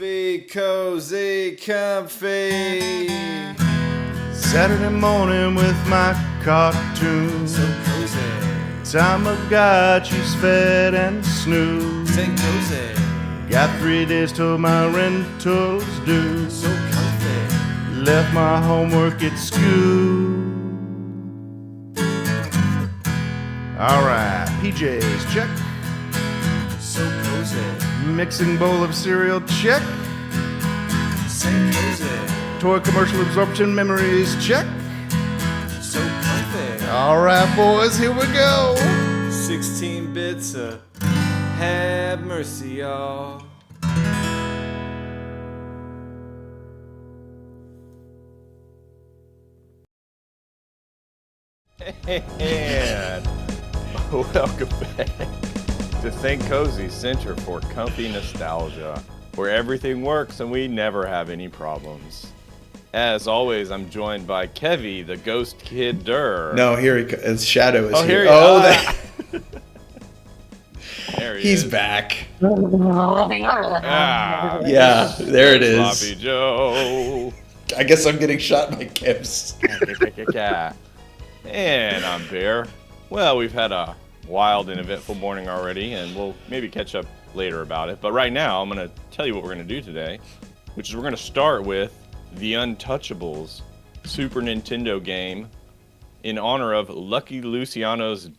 Kohzee, comfy. Saturday morning with my cartoon. So cozy. Time of God, she's fed and snoozed. Say cozy. Got 3 days till my rental's due. So comfy. Left my homework at school. Alright, PJs, check. So cozy. Mixing bowl of cereal, check. Say cozy. Toy commercial absorption memories, check. So comfy. Alright, boys, here we go. 16 bits of have mercy, y'all. And welcome back to St. Kohzee Center for Comfy Nostalgia, where everything works and we never have any problems. As always, I'm joined by Kevy, the ghost kid Durr. No, here he his shadow is here here. he There he he's is. back. Ah, Yeah, there it is. Sloppy Joe. I guess I'm getting shot by Gibbs. And I'm Bear. Well, we've had a wild and eventful morning already, and we'll maybe catch up later about it. But right now, I'm going to tell you what we're going to do today, which is we're going to start with the Untouchables Super Nintendo game in honor of Lucky Luciano's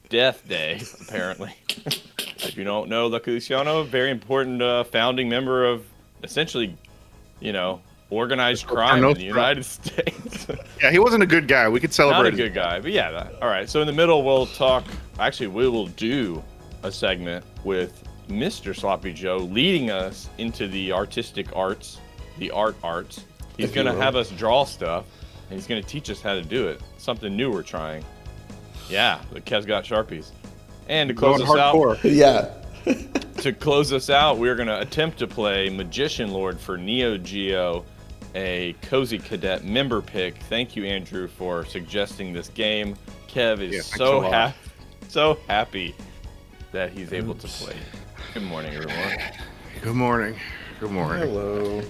death day, apparently. If you don't know, Lucky Luciano, a very important founding member of essentially, organized crime in the United States. Yeah, he wasn't a good guy. We could celebrate. Not a good guy, but yeah. All right, so in the middle, we'll talk. Actually, we will do a segment with Mr. Sloppy Joe leading us into the artistic arts, the arts. He's going to have us draw stuff, and he's going to teach us how to do it. Something new we're trying. Yeah, the Kev's got Sharpies. And to close us out, Yeah. to close us out, we're going to attempt to play Magician Lord for Neo Geo, a Cozy Cadet member pick. Thank you, Andrew, for suggesting this game. Kev is so happy that he's able to play. Good morning, everyone. Good morning. Good morning. Hello.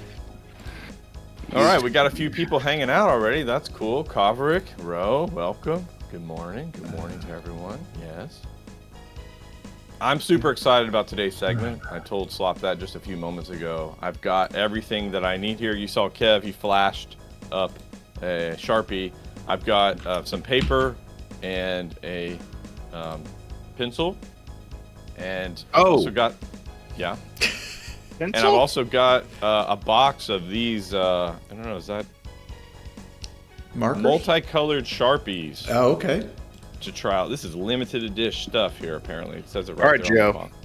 All right, we got a few people hanging out already. That's cool. Koverick, Roe, welcome. Good morning. Good morning to everyone. Yes. I'm super excited about today's segment. I told Slop that just a few moments ago. I've got everything that I need here. You saw Kev, he flashed up a Sharpie. I've got some paper and a pencil. And I've also got, yeah. And I've also got a box of these, I don't know, is that? Markers? Multicolored Sharpies. Oh, okay. To try out. This is limited edition stuff here, apparently. It says it right All right, there on the Joe. box.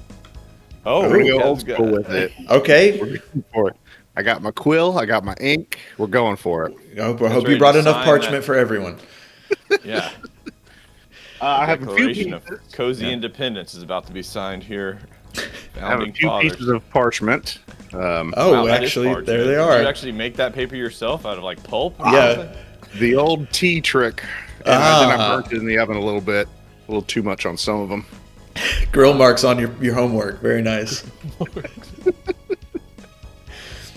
Oh, We're gonna go Kev's old got school it. with it. Okay. We're going for it. I got my quill. I got my ink. We're going for it. I hope ready you brought to enough sign parchment that. for everyone. Yeah. I have a few Declaration of pieces. Cozy Independence is about to be signed here. I have a Founding few fathers. pieces of parchment. Oh, Wow, that is actually, parchment. there they Did are. you actually make that paper yourself out of like pulp? Yeah. The old tea trick. And then I burnt it in the oven a little bit. A little too much on some of them. Grill marks on your homework. Very nice.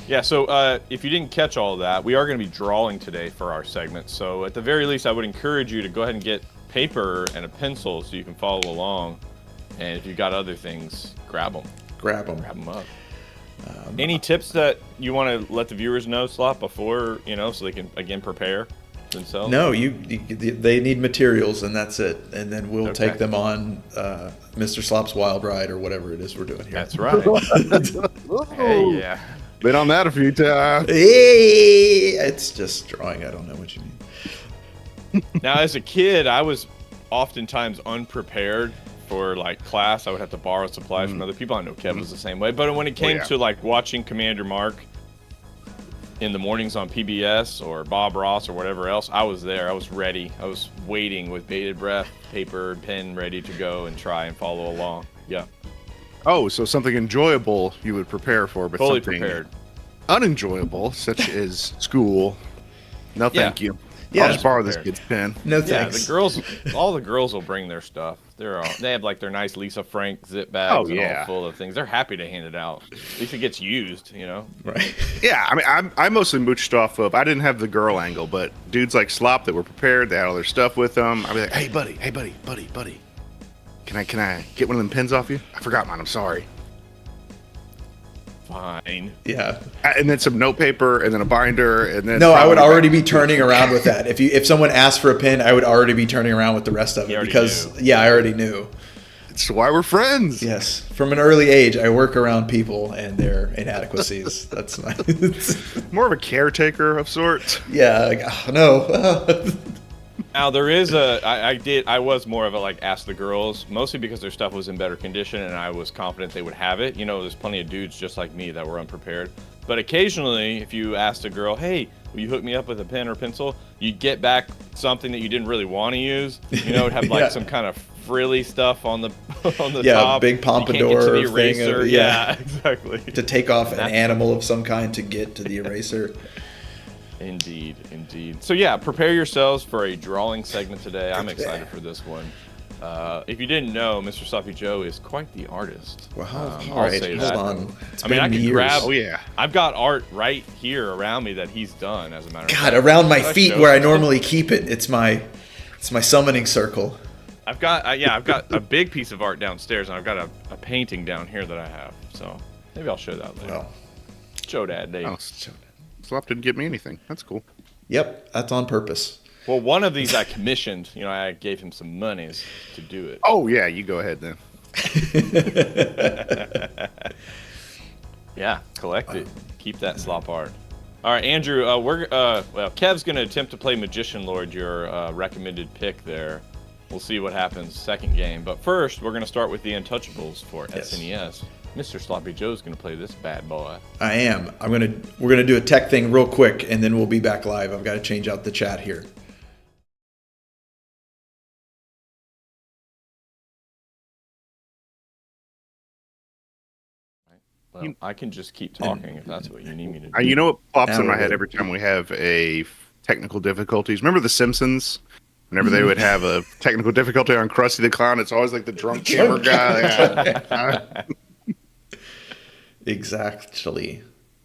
Yeah, so if you didn't catch all of that, we are going to be drawing today for our segment. So at the very least, I would encourage you to go ahead and get paper and a pencil so you can follow along. And if you've got other things, grab them. Grab them. Grab them up. Any tips that you want to let the viewers know, Slop, before, so they can, again, prepare themselves? No, they need materials, and that's it. And then we'll Okay. take them on Mr. Slop's Wild Ride or whatever it is we're doing here. That's right. Hey, yeah. Been on that a few times. Hey, it's just drawing. I don't know what you mean. Now, as a kid, I was oftentimes unprepared for like class. I would have to borrow supplies from other people. I know Kev was the same way. But when it came to like watching Commander Mark in the mornings on PBS or Bob Ross or whatever else, I was there. I was ready. I was waiting with bated breath, paper, pen ready to go and try and follow along. Yeah, Oh, so something enjoyable you would prepare for, but fully something prepared. unenjoyable, such as school. No, thank you. I'll just borrow this kid's pen. No Yeah, thanks. all the girls will bring their stuff. They have like their nice Lisa Frank zip bags Oh, and yeah. all full of things. They're happy to hand it out. At least it gets used, you know. Right. Yeah, I mean, I mostly mooched off of. I didn't have the girl angle, but dudes like Slop that were prepared. They had all their stuff with them. I'd be like, hey, buddy, can I get one of them pens off you? I forgot mine. I'm sorry. Fine. Yeah. And then some notepaper, and then a binder, and then No, I would already be turning around with that. If someone asked for a pin, I would already be turning around with the rest of You it already because knew. yeah, I already knew. It's why we're friends. Yes, from an early age, I work around people and their inadequacies. That's my More of a caretaker of sorts. yeah. Like, oh, no. Now there is I was more of a like ask the girls, mostly because their stuff was in better condition and I was confident they would have it. You know, there's plenty of dudes just like me that were unprepared. But occasionally, if you asked a girl, hey, will you hook me up with a pen or pencil? You'd get back something that you didn't really want to use. You know, it'd have like Yeah. some kind of frilly stuff on the Yeah, top. big You can't get to pompadour the thing, eraser. yeah. Yeah, exactly. To take off an animal of some kind to get to the eraser. Indeed. So yeah, prepare yourselves for a drawing segment today. I'm excited for this one. If you didn't know, Mr. Sloppy Joe is quite the artist. Wow. I'll All right, say hold that. on. It's I mean, I been could years. grab. Oh yeah. I've got art right here around me that he's done. As a matter of God, fact, around my Should I feet show where I you? normally keep it. It's my summoning circle. I've got a big piece of art downstairs, and I've got a painting down here that I have. So maybe I'll show that later. Well, Show that, Dave. Oh, Slop didn't get me anything. That's cool. yep, that's on purpose. Well, one of these I commissioned. You know, I gave him some monies to do it. Oh yeah, you go ahead then. Yeah, collect it. Keep that slop art. All right, Andrew. Kev's gonna attempt to play Magician Lord, your recommended pick there. We'll see what happens second game. But first, we're gonna start with the Untouchables for Yes. SNES. Mr. Sloppy Joe's gonna play this bad boy. I am. We're gonna do a tech thing real quick, and then we'll be back live. I've got to change out the chat here. Well, I can just keep talking if that's what you need me to do. You know what pops in my Now head we're every time we have a technical difficulties? Remember The Simpsons? Whenever they would have a technical difficulty on Krusty the Clown, it's always like the drunk camera guy. Exactly.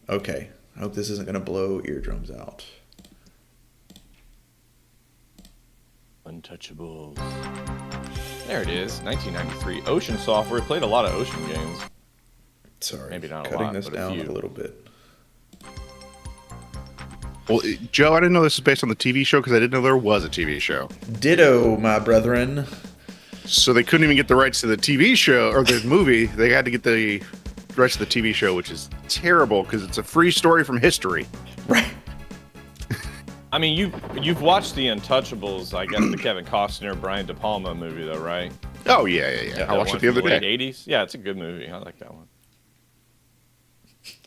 Okay. I hope this isn't gonna blow eardrums out. Untouchables. There it is, 1993. Ocean Software played a lot of Ocean games. Sorry. Maybe not a Cutting lot, this but a down few. a little bit. Well, Joe, I didn't know this was based on the TV show because I didn't know there was a TV show. Ditto, my brethren. So they couldn't even get the rights to the TV show or the movie. They had to get the rights to the TV show, which is terrible because it's a free story from history. Right. I mean, you've watched the Untouchables, I guess the Kevin Costner, Brian De Palma movie, though, right? Oh yeah. I That watched one it the from other late day. 80s. Yeah, it's a good movie. I like that one.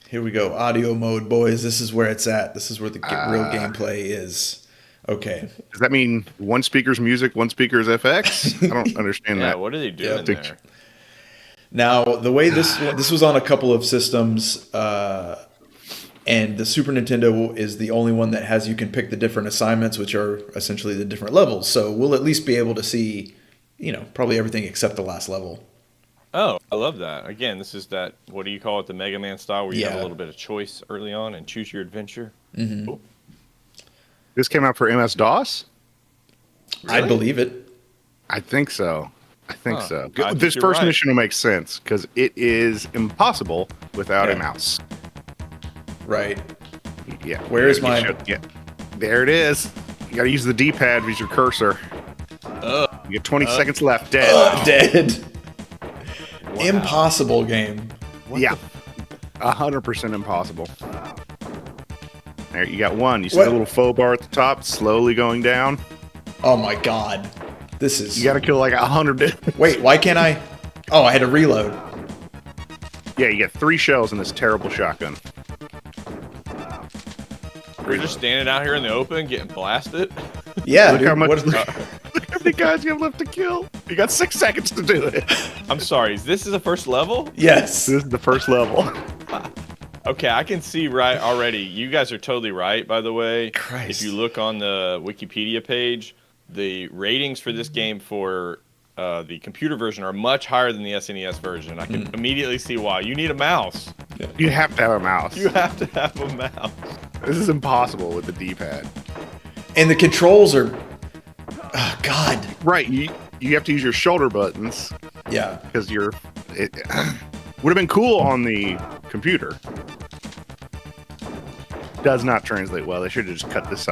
Here we go. Audio mode, boys. This is where it's at. This is where the real gameplay is. Okay. Does that mean one speaker's music, one speaker's FX? I don't understand Yeah, that. what are they doing Yeah, there? Now, the way this was on a couple of systems, and the Super Nintendo is the only one that has you can pick the different assignments, which are essentially the different levels. So we'll at least be able to see, probably everything except the last level. Oh, I love that. Again, this is that, what do you call it, the Mega Man style, where you have a Yeah. little bit of choice early on and choose your adventure. Mm-hmm. Cool. This came out for MS-DOS? I Really? believe it. I think so. Huh. So. I think This you're first right. mission will make sense because it is impossible without a Yeah. mouse. Right. Yeah. Where is You my- should- Yeah. There it is. You got to use the D-pad as your cursor. You get 20 seconds left. Dead. Dead. Wow. Impossible game. Yeah. 100% impossible. There, you got one. You see What? the little faux bar at the top, slowly going down. Oh my god. This is. You got to kill like 100. Wait, why can't I? Oh, I had to reload. Yeah, you get 3 shells in this terrible shotgun. We're just standing out here in the open getting blasted. Yeah, Look dude, how much. what is- Look how many guys you have left to kill. You got 6 seconds to do it. I'm sorry, this is the first level? Yes. This is the first level. Okay, I can see right already. You guys are totally right, by the way. Christ. If you look on the Wikipedia page, the ratings for this game for the computer version are much higher than the SNES version. I can immediately see why. You need a mouse. You have to have a mouse. You have to have a mouse. This is impossible with the D-pad. And the controls are, oh God. Right, you have to use your shoulder buttons Yeah. because it would have been cool on the computer. Does not translate well. They should have just cut this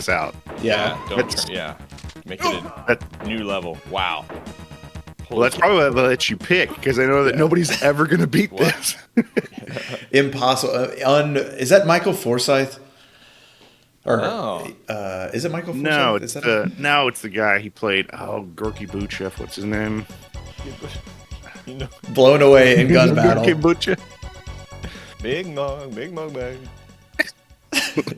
out. Yeah. Make it a new level. Wow. Well, that's probably what they let you pick because they know that nobody's ever going to beat this. Impossible. Is that Michael Forsythe? Or Oh. Is it Michael Forsythe? No, Is it's that the guy he played. Oh, Gorky Buchev. What's his name? You know, Blown Away in Gun Gorky Battle. Buchev. Big Mug, baby.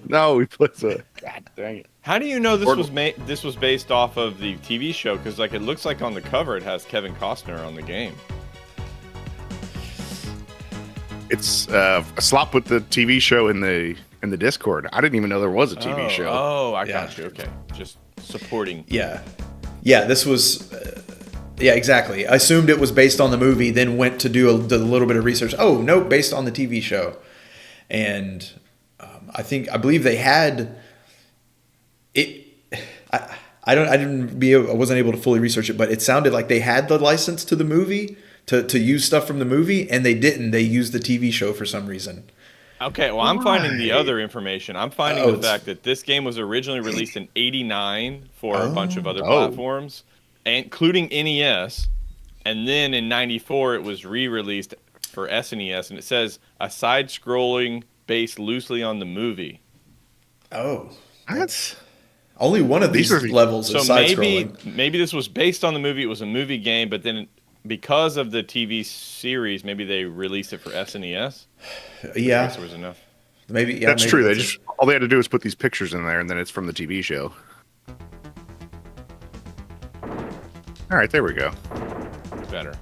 No, he plays a. God dang it. How do you know this was based off of the TV show? Because like it looks like on the cover it has Kevin Costner on the game. It's a slop with the TV show in the Discord. I didn't even know there was a TV show. Oh, I Yeah. got you. Okay, just supporting. Yeah. Yeah, this was... yeah, exactly. I assumed it was based on the movie, then went to do a little bit of research. Oh, no, based on the TV show. And I believe they had... it. I wasn't able to fully research it, but it sounded like they had the license to the movie to use stuff from the movie, and they didn't. They used the TV show for some reason. Okay, well, I'm finding the other information. I'm finding Oh, the fact that this game was originally released in '89 for a bunch of other Oh. platforms, including NES, and then in '94 it was re-released for SNES, and it says a side-scrolling based loosely on the movie. Oh. That's Only one of these These are- levels So is side-scrolling. maybe this was based on the movie. It was a movie game, but then because of the TV series, maybe they released it for SNES. I Yeah. guess there was enough. Maybe. Yeah, that's maybe true. They that's just all they had to do is put these pictures in there, and then it's from the TV show. All right, there we go. Better.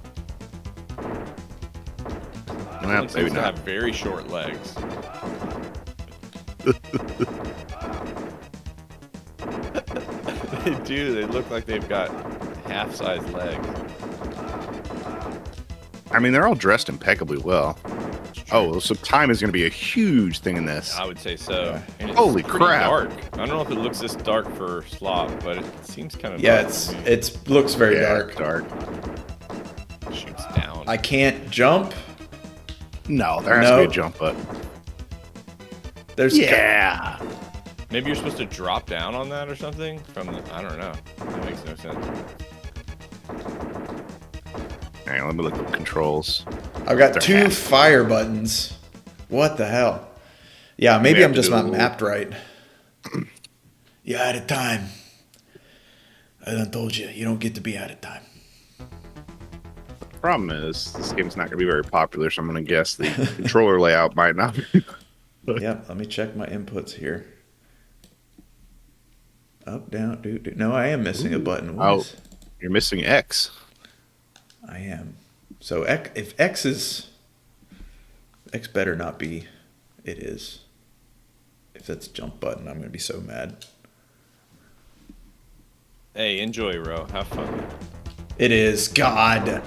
Well, It maybe seems to not. have very short legs. They do. They look like they've got half-size legs. I mean, they're all dressed impeccably well. Oh, so time is going to be a huge thing in this. I would say so. And it's Holy pretty crap. Dark. I don't know if it looks this dark for Slop, but it seems kind of Yeah, dark to me. it looks very Yeah, dark. dark. Shoots down. I can't jump. No, there has to be a jump button. There's Yeah. Maybe you're supposed to drop down on that or something from the, I don't know. That makes no sense. Hang on, let me look at the controls. I've got They're 2 half. fire buttons. What the hell? Yeah, maybe We I'm have to just do a not little- mapped right. You're out of time. I done told you, you don't get to be out of time. Problem is, this game's not going to be very popular, so I'm going to guess the controller layout might not be. Yep, let me check my inputs here. Up, down, do. No, I am missing a button. What Oh. is- You're missing X. I am. So if X is... X better not be... It is. If that's jump button, I'm going to be so mad. Hey, enjoy, Ro. Have fun. It is. God.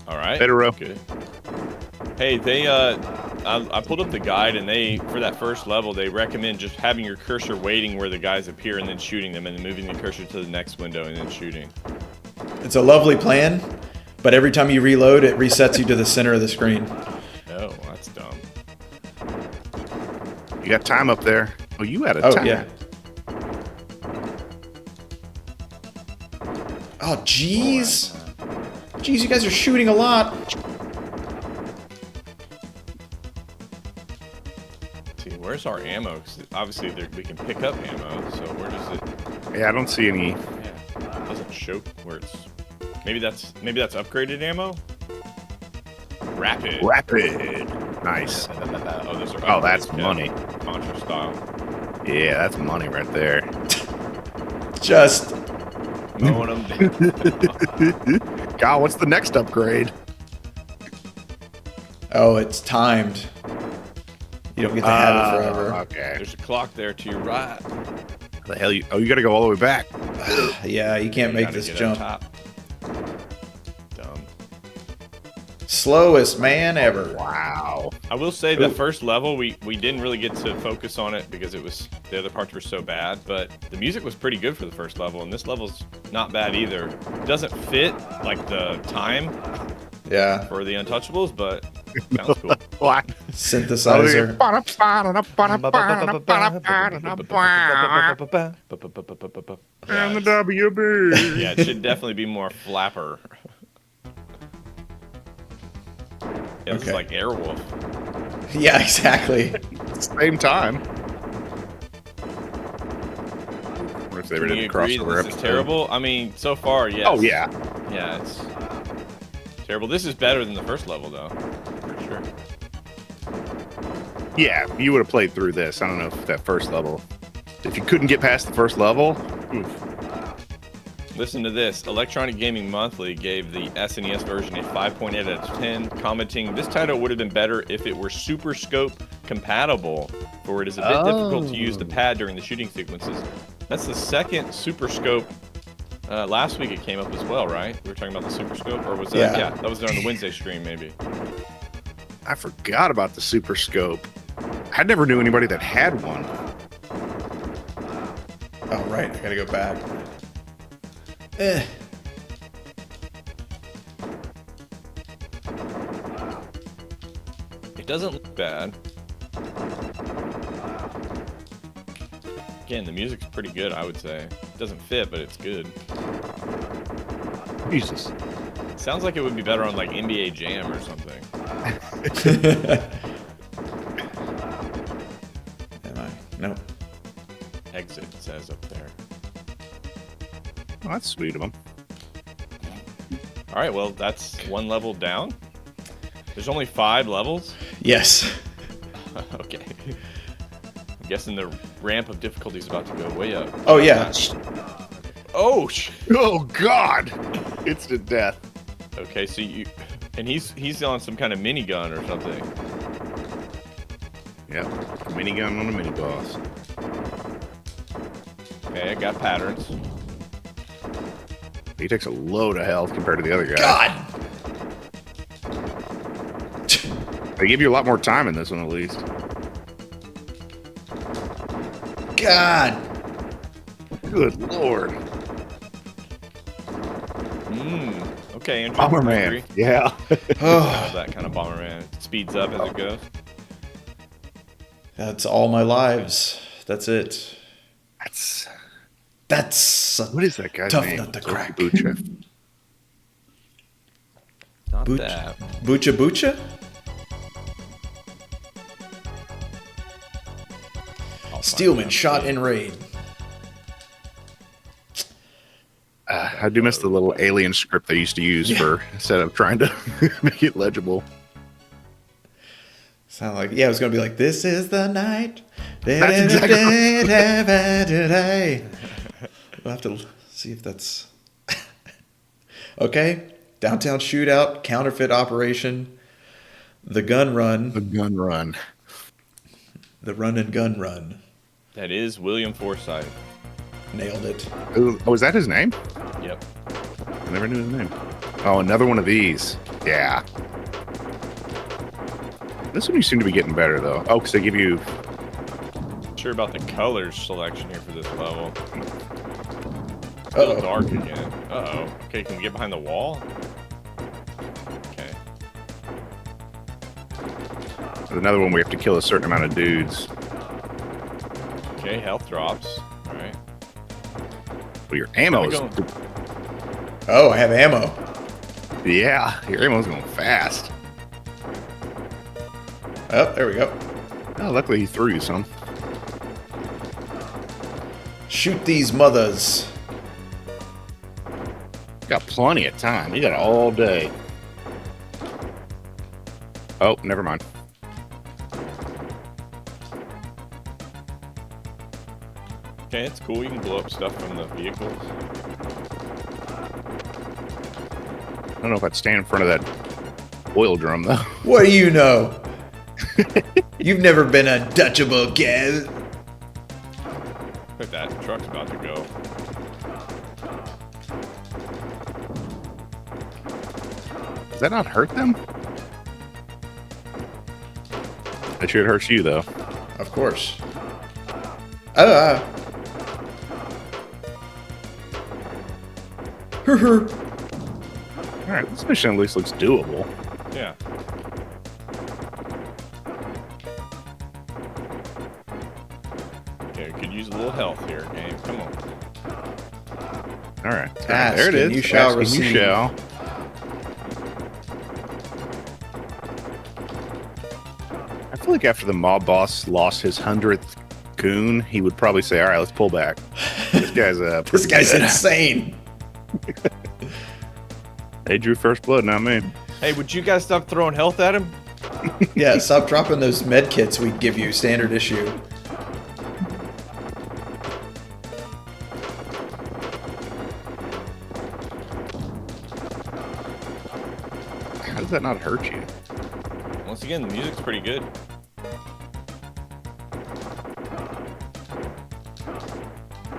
All right. Better, Ro. Good. Hey, they I pulled up the guide, and they, for that first level, they recommend just having your cursor waiting where the guys appear and then shooting them, and then moving the cursor to the next window and then shooting. It's a lovely plan, but every time you reload, it resets you to the center of the screen. Oh, that's dumb. You got time up there. Oh, you had a Oh, time. yeah. Oh, jeez. Jeez, you guys are shooting a lot. See, where's our ammo? 'Cause obviously we can pick up ammo, so where does it? Yeah, I don't see any. Yeah, it doesn't show where it's. Maybe that's upgraded ammo. Rapid. Rapid. Nice. Oh, those are. Oh, that's upgrades, money. yeah. Contra style. Yeah, that's money right there. Just Mowing them down. God, what's the next upgrade? oh, Oh, it's timed. You don't get to have it forever. Okay. There's a clock there to your right. The hell you? Oh, you got to go all the way back. Yeah, you can't make Gotta this get jump. up top. Dumb. Slowest man ever. Wow. I will say the first level we didn't really get to focus on it because it was the other parts were so bad, but the music was pretty good for the first level, and this level's not bad either. It doesn't fit like the time Yeah. for the Untouchables, but sounds cool. What? Synthesizer. And the WB. Yeah, it should definitely be more flapper. Yeah, it's Okay. like Airwolf. Yeah, exactly. Same time. What if they Can did you a agree that crossover this is episode? terrible? I mean, so far, yes. Oh yeah. Yeah, it's terrible. This is better than the first level, though, for sure. Yeah, you would have played through this. I don't know if that first level. If you couldn't get past the first level, oof. Listen to this. Electronic Gaming Monthly gave the SNES version a 5.8 out of 10, commenting, "This title would have been better if it were Super Scope compatible, for it is a bit difficult to use the pad during the shooting sequences." That's the second Super Scope. Last week it came up as well, right? We were talking about the Super Scope, or was that? Yeah. Yeah, that was on the Wednesday stream, maybe. I forgot about the Super Scope. I never knew anybody that had one. Oh, right. I gotta go back. It doesn't look bad. Again, the music's pretty good, I would say. It doesn't fit, but it's good. Jesus. Sounds like it would be better on like NBA Jam or something. Am I? Nope. Exit it says up there. Well, that's sweet of them. All right, well, that's one level down. There's only 5 levels. Yes. Okay. I'm guessing the ramp of difficulty is about to go way up. Oh, yeah. Oh, Oh God! Instant death. okay. So you, and he's on some kind of minigun or something. Yep. Minigun on a mini boss. Okay, I got patterns. He takes a load of health compared to the other guy. God. They give you a lot more time in this one, at least. God. Good lord. Okay, Andrew. I Bomberman. agree. Yeah. Oh, that kind of Bomberman. It speeds up as it goes. That's all my lives. That's it. That's a what is that guy's tough name? nut to crack. Bucha. Not Boot- that. Bucha Bucha? I'll find Steelman out. shot in raid. I do miss the little alien script they used to use for instead of trying to make it legible. Sound like, yeah, it was going to be like, this is the night. That's exactly We'll have to see if that's... Okay. Downtown shootout, counterfeit operation, the gun run, The gun run. the run and gun run. That is William Forsythe. Nailed it. Ooh, oh, is that his name? Yep. I never knew his name. Oh, another one of these. Yeah. This one you seem to be getting better, though. Oh, because they give you... Sure about the colors selection here for this level. It's Uh-oh. dark again. Uh-oh. Okay, can we get behind the wall? Okay. There's another one we have to kill a certain amount of dudes. Okay, health drops. All right. Well, your ammo is... How's it Oh, I have ammo. Yeah, your ammo's going fast. Oh, there we go. Oh, luckily he threw you some. Shoot these mothers. Got plenty of time. You got all day. Oh, never mind. Okay, it's cool. You can blow up stuff from the vehicles. I don't know if I'd stand in front of that oil drum, though. What do you know? You've never been untouchable, kid. Look at that truck's about to go. Does that not hurt them? That should hurt you, though. Of course. Alright, this mission at least looks doable. Yeah. Okay, could use a little health here, game. Come on. Alright. Ask There it and is. you shall Ask and receive. You shall. I feel like after the mob boss lost his 100th goon, he would probably say, alright, let's pull back. This guy's This guy's good." insane. They drew first blood, not me. Hey, would you guys stop throwing health at him? Yeah, stop dropping those med kits we give you, standard issue. How does that not hurt you? Once again, the music's pretty good.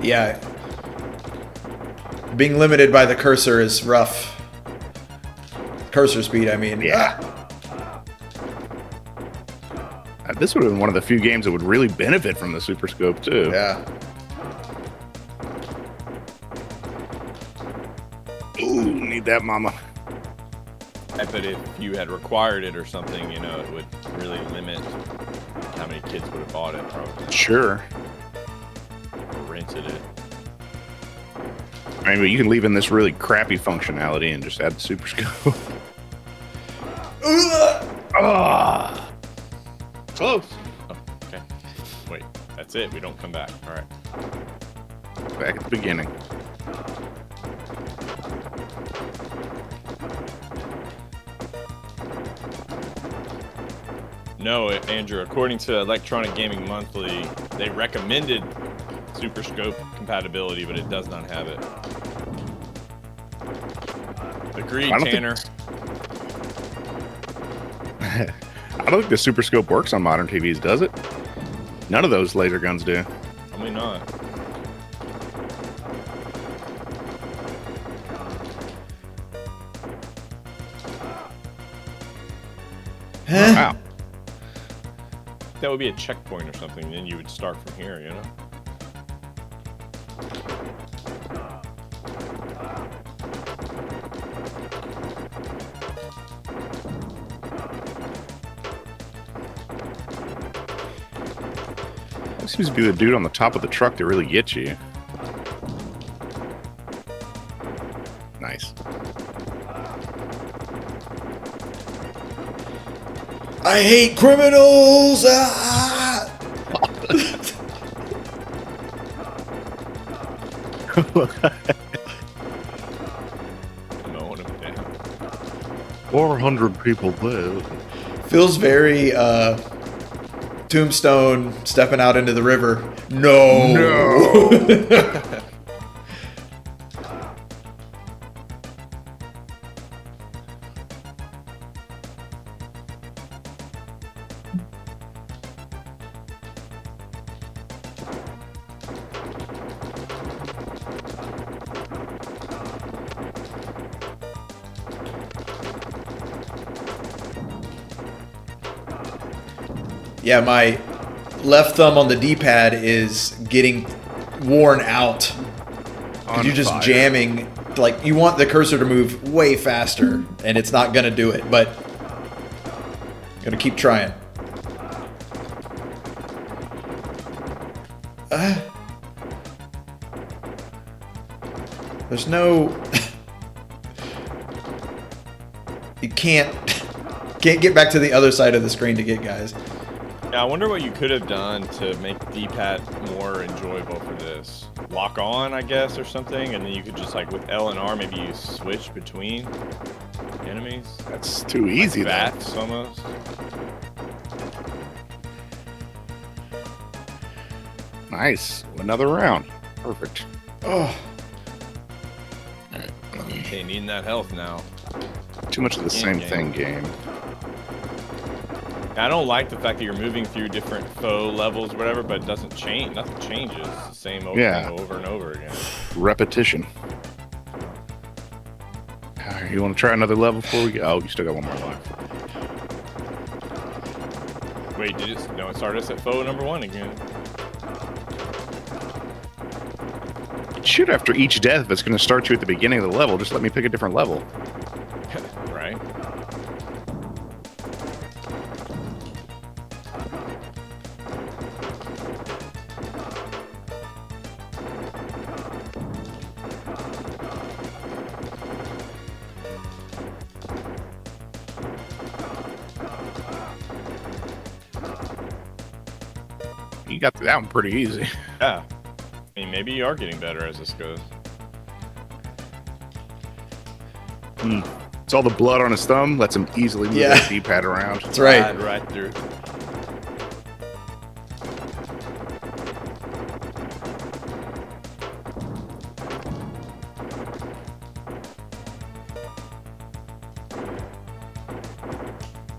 Yeah. Being limited by the cursor is rough. Cursor speed, I mean. Yeah. This would have been one of the few games that would really benefit from the Super Scope, too. Yeah. Ooh, need that, mama. I bet if you had required it or something, you know, it would really limit how many kids would have bought it, probably. Sure. Or rented it. I mean, but you can leave in this really crappy functionality and just add the Super Scope. Ah. Close. Oh, okay. Wait, that's it. We don't come back. All right. Back at the beginning. No, Andrew, according to Electronic Gaming Monthly, they recommended Super Scope compatibility, but it does not have it. Agreed, I don't Tanner. I don't think the Super Scope works on modern TVs, does it? None of those laser guns do. Probably not. Huh? Wow. That would be a checkpoint or something, then you would start from here, you know? That seems to be the dude on the top of the truck that really gets you. Nice. I hate criminals! Ah! Mowing them down. 400 people live. Feels very Tombstone stepping out into the river. No! Yeah, my left thumb on the D-pad is getting worn out. 'Cause you're just fire. jamming. Like, you want the cursor to move way faster, and it's not going to do it, but gonna keep trying. There's no... You can't get back to the other side of the screen to get guys. Yeah, I wonder what you could have done to make D-pad more enjoyable for this. Lock on, I guess, or something, and then you could just, like, with L and R, maybe you switch between enemies. That's too easy, though. Bats, almost. Nice. Another round. Perfect. Oh, Okay, needing that health now. Too much of the same game. thing game. I don't like the fact that you're moving through different faux levels or whatever, but it doesn't change. Nothing changes. It's the same thing over and over again. Repetition. Alright, you want to try another level before we go? Oh, you still got one more left. Wait, did it? No, it started us at faux number 1 again. It should, after each death, if it's going to start you at the beginning of the level, just let me pick a different level. Right. You got through that one pretty easy. Yeah. I mean, maybe you are getting better as this goes. It's all the blood on his thumb. Lets him easily move Yeah. the D-pad around. That's right. Slide right through.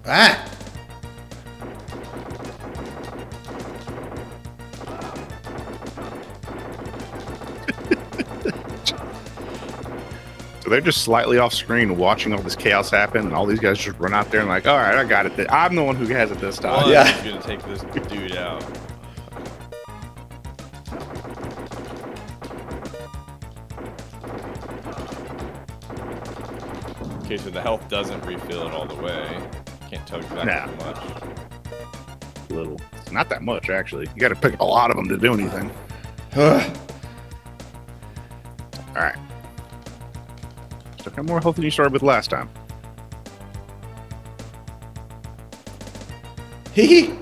Ah! So they're just slightly off screen watching all this chaos happen, and all these guys just run out there and like, all right, I got it. I'm the one who has it this time. One Yeah. is gonna take this dude out. Okay, so the health doesn't refill it all the way. Can't tell exactly Nah. how much. Little. Not that much, actually. You got to pick a lot of them to do anything. Ugh. All right. Still got more health than you started with last time. Hee hee.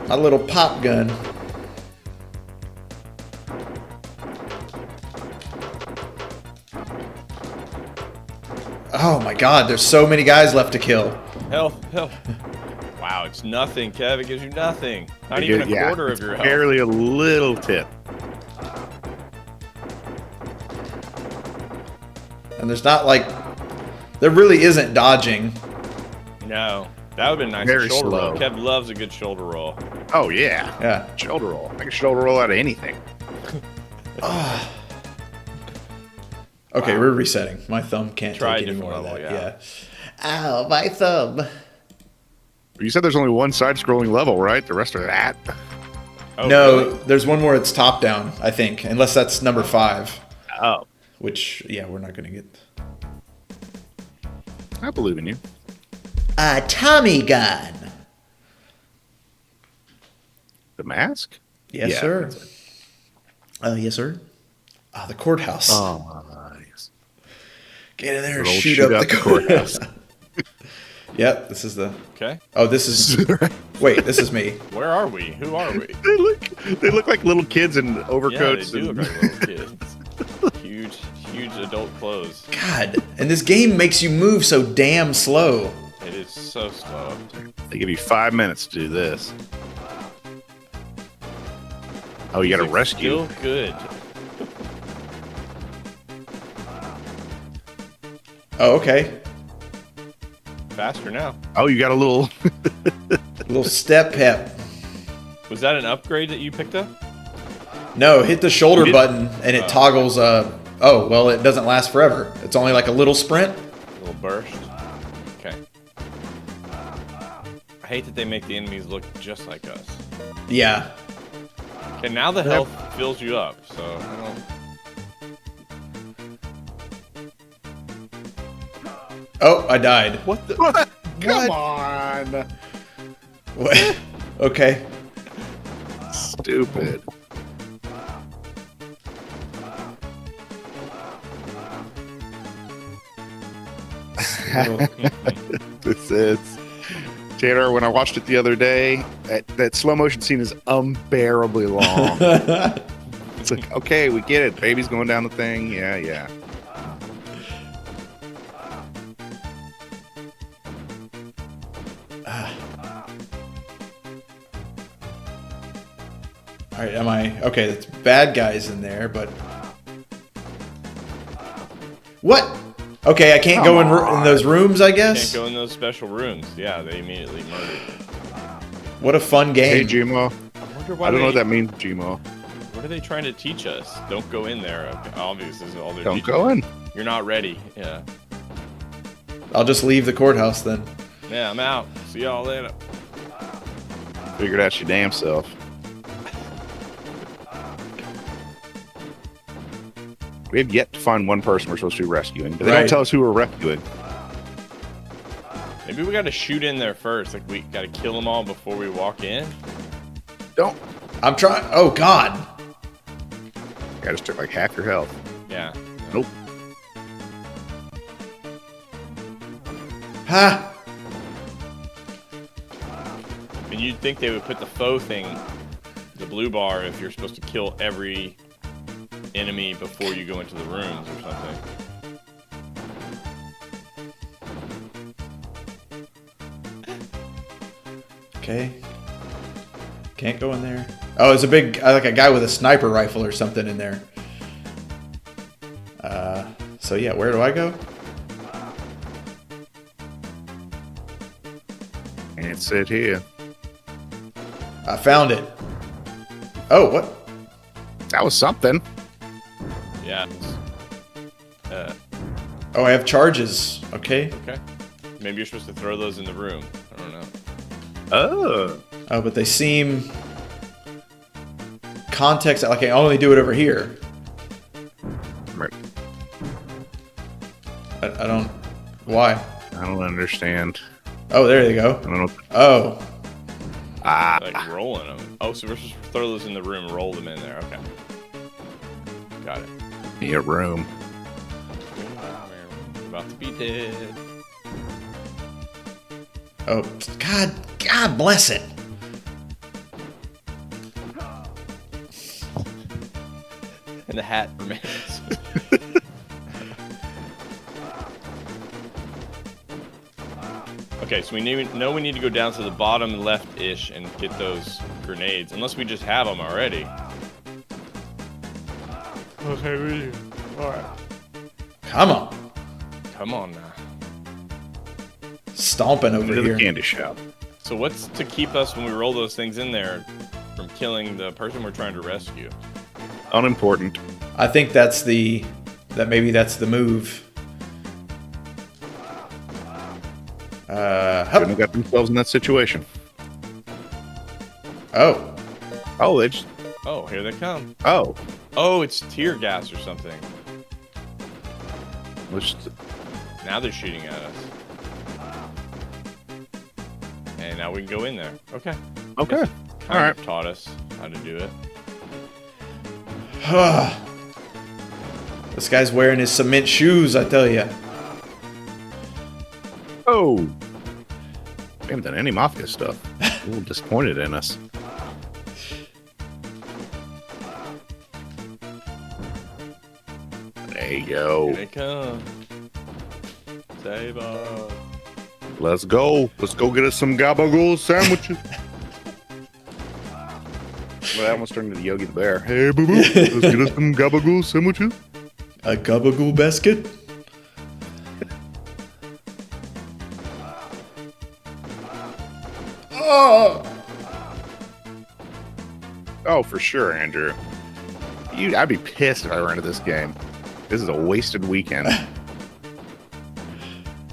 A little pop gun. Oh my god, there's so many guys left to kill. Health, health. Wow, it's nothing, Kev. It gives you nothing. Not even a quarter of your health. Barely a little tip. And there's not like... There really isn't dodging. No. That would have been nice. Very Shoulder slow. roll. Kev loves a good shoulder roll. Oh, yeah. Yeah. Shoulder roll. I can shoulder roll out of anything. Okay, we're resetting. My thumb can't Try a take any different more of level, that. Yeah. Ow, my thumb. You said there's only one side-scrolling level, right? The rest are that. Oh, No, really? there's one more that's top down, I think. Unless that's number 5. Oh. Which, yeah, we're not going to get. I believe in you. A Tommy gun. The mask? Yes, Yeah, sir. that's it. Yes, sir. The courthouse. Oh, nice. Get in there and Good old shoot up the courthouse. courthouse. Yep, this is the. Okay. Oh, this is. Wait, this is me. Where are we? Who are we? They look like little kids in Yeah, they overcoats. do look like little kids. Huge adult clothes. God, and this game makes you move so damn slow. It is so slow. They give you 5 minutes to do this. Oh, you got to Music's rescue. Still good. Oh, okay. Faster now. Oh, you got a little. Little step pep. Was that an upgrade that you picked up? No, hit the shoulder You did- button and it toggles. Oh, well, it doesn't last forever. It's only like a little sprint. A little burst. Okay. I hate that they make the enemies look just like us. Yeah. Okay, now the health fills you up, so I don't. Oh, I died. What the? Come on. What? Okay. Stupid. This is. Tanner, when I watched it the other day, that slow motion scene is unbearably long. It's like, okay, we get it. Baby's going down the thing. Yeah, yeah. All right, am I okay? That's bad guys in there, but what? Okay, I can't go in those rooms. I guess. Can't go in those special rooms. Yeah, they immediately murdered. What a fun Hey, game. Gmo. I don't know what that means, Gmo. What are they trying to teach us? Don't go in there. Okay, obviously, this is all they're Don't teaching go us. in. You're not ready. Yeah. I'll just leave the courthouse then. Yeah, I'm out. See y'all later. Figured out your damn self. We have yet to find one person we're supposed to be rescuing, but they Right. don't tell us who we're rescuing. Maybe we got to shoot in there first. Like we got to kill them all before we walk in. Don't. I'm trying. Oh God. I just took like half your health. Yeah. Nope. Ha. And you'd think they would put the faux thing, the blue bar, if you're supposed to kill every enemy before you go into the rooms or something. Okay. Can't go in there. Oh, there's a big, like a guy with a sniper rifle or something in there. So yeah, where do I go? And sit here. I found it. Oh, what? That was something. Yeah. Oh, I have charges. Okay. Okay. Maybe you're supposed to throw those in the room. I don't know. Oh. Oh, but they seem context. Like I only do it over here. Right. I don't. Why? I don't understand. Oh, there they go. I don't know. Oh, Like rolling them. Oh, so we're supposed to throw those in the room and roll them in there. Okay. Got it. Your room. About to be dead. oh, God bless it. And the hat remains. Okay, so we know we need to go down to the bottom left-ish and get those grenades, unless we just have them already. Okay, we do. All right. Come on, Come on now. stomping over Into the here. candy shop. So what's to keep us when we roll those things in there from killing the person we're trying to rescue? Unimportant. I think maybe that's the move. Shouldn't have got themselves in that situation. Oh, Oh, they just. Oh, here they come. Oh. Oh, it's tear gas or something. Which, Now they're shooting at us. And now we can go in there. Okay. okay. Kind All of taught us how to do it. this guy's wearing his cement shoes. I tell you. Oh. We haven't done any mafia stuff. A little disappointed in us. There you Here go. they come. Save us. Let's go. Let's go get us some gabagool sandwiches. Well, that almost turned into Yogi the Bear. Hey, boo boo. Let's get us some gabagool sandwiches. A gabagool basket. Oh, for sure, Andrew. I'd be pissed if I ran into this game. This is a wasted weekend.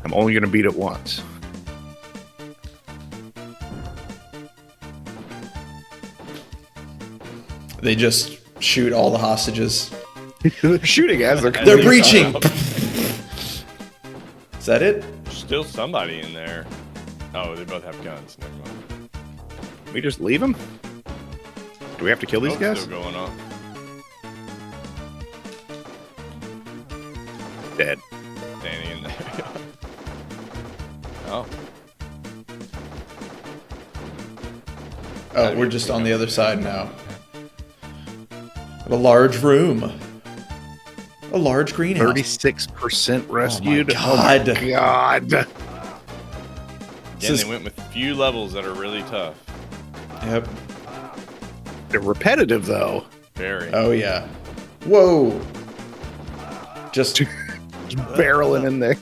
I'm only going to beat it once. They just shoot all the hostages. They're shooting as they're They're coming. breaching. Is that it? There's still somebody in there. Oh, they both have guns. Never mind. We just leave them? Do we have to kill these Oh, guys? still going on. Dead. Standing in there. Oh. Oh, we're just on the other side now. A large room. A large greenhouse. 36% rescued. Oh my God. God. Again, This is- they went with few levels that are really tough. Yep. They're repetitive though. Very. Oh yeah. Whoa. Just Barreling in there.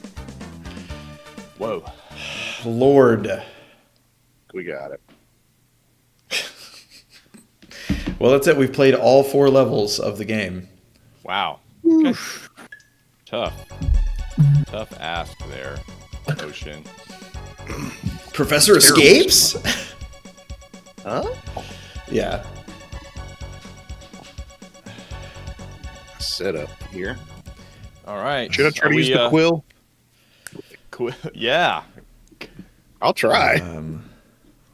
Whoa. Lord. We got it. Well, that's it. We've played all 4 levels of the game. Wow. Okay. Tough. Tough ask there, Ocean. Professor escapes? Huh? Yeah. Set up here. All right. Should I try to use the quill? Yeah. I'll try.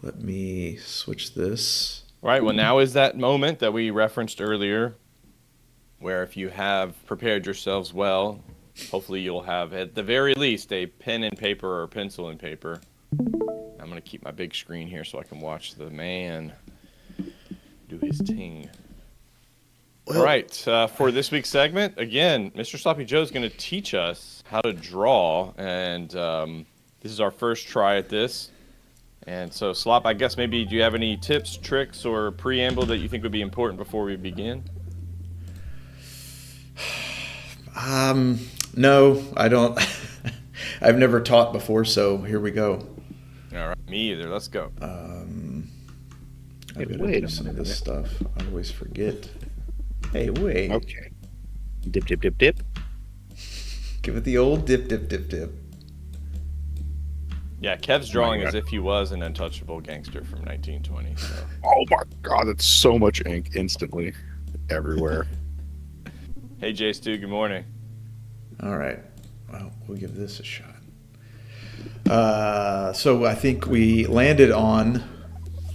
Let me switch this. All right. Well, now is that moment that we referenced earlier, where if you have prepared yourselves well, hopefully you'll have at the very least a pen and paper or pencil and paper. I'm going to keep my big screen here so I can watch the man do his thing. All right, for this week's segment, again, Mr. Sloppy Joe is going to teach us how to draw, and this is our first try at this. And so, Slop, I guess maybe do you have any tips, tricks, or preamble that you think would be important before we begin? No, I don't. I've never taught before, so here we go. All right, me either. Let's go. I've got to wait do a some of minute. this stuff. I always forget. Hey, wait. Okay. Dip, dip, dip, dip. Give it the old dip, dip, dip, dip. Yeah, Kev's drawing God. as if he was an untouchable gangster from 1920. So. Oh my god, that's so much ink instantly everywhere. Hey, Jay Stu, good morning. All right. Well, we'll give this a shot. So I think we landed on.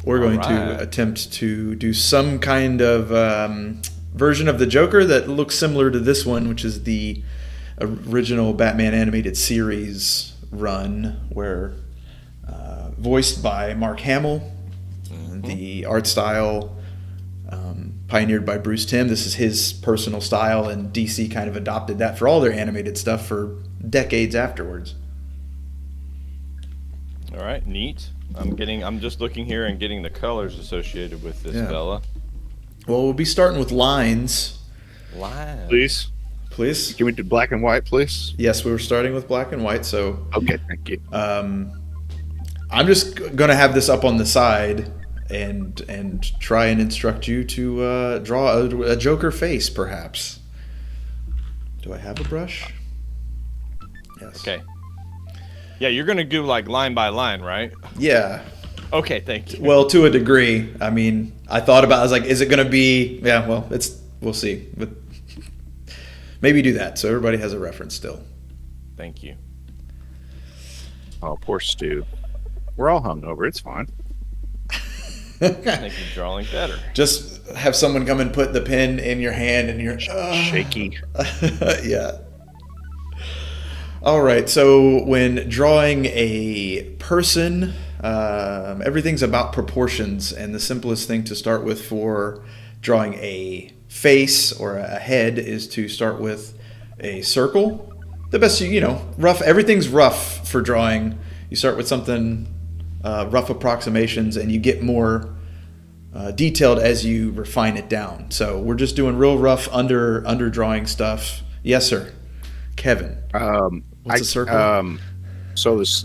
We're going to attempt to do some kind of version of the Joker that looks similar to this one, which is the original Batman animated series run, where voiced by Mark Hamill, the art style pioneered by Bruce Timm. This is his personal style, and DC kind of adopted that for all their animated stuff for decades afterwards. All right, neat. I'm just looking here and getting the colors associated with this fella. Well, we'll be starting with lines. Live. Please. Please? Can we do black and white, please? Yes, we were starting with black and white, so Okay, thank you. I'm just going to have this up on the side and try and instruct you to draw a Joker face, perhaps. Do I have a brush? Yes. Okay. Yeah, you're going to do like line by line, right? Yeah. Okay, thank you. Well, to a degree. I mean, I was like, is it going to be... Yeah, well, we'll see. But maybe do that so everybody has a reference still. Thank you. Oh, poor Stu. We're all hungover. It's fine. I think you're drawing better. Just have someone come and put the pen in your hand and you're... Shaky. Yeah. All right, so when drawing a person, everything's about proportions, and the simplest thing to start with for drawing a face or a head is to start with a circle. The best, rough, everything's rough for drawing. You start with something, rough approximations, and you get more detailed as you refine it down. So we're just doing real rough under drawing stuff. Yes, sir. Kevin. What's a circle? So this,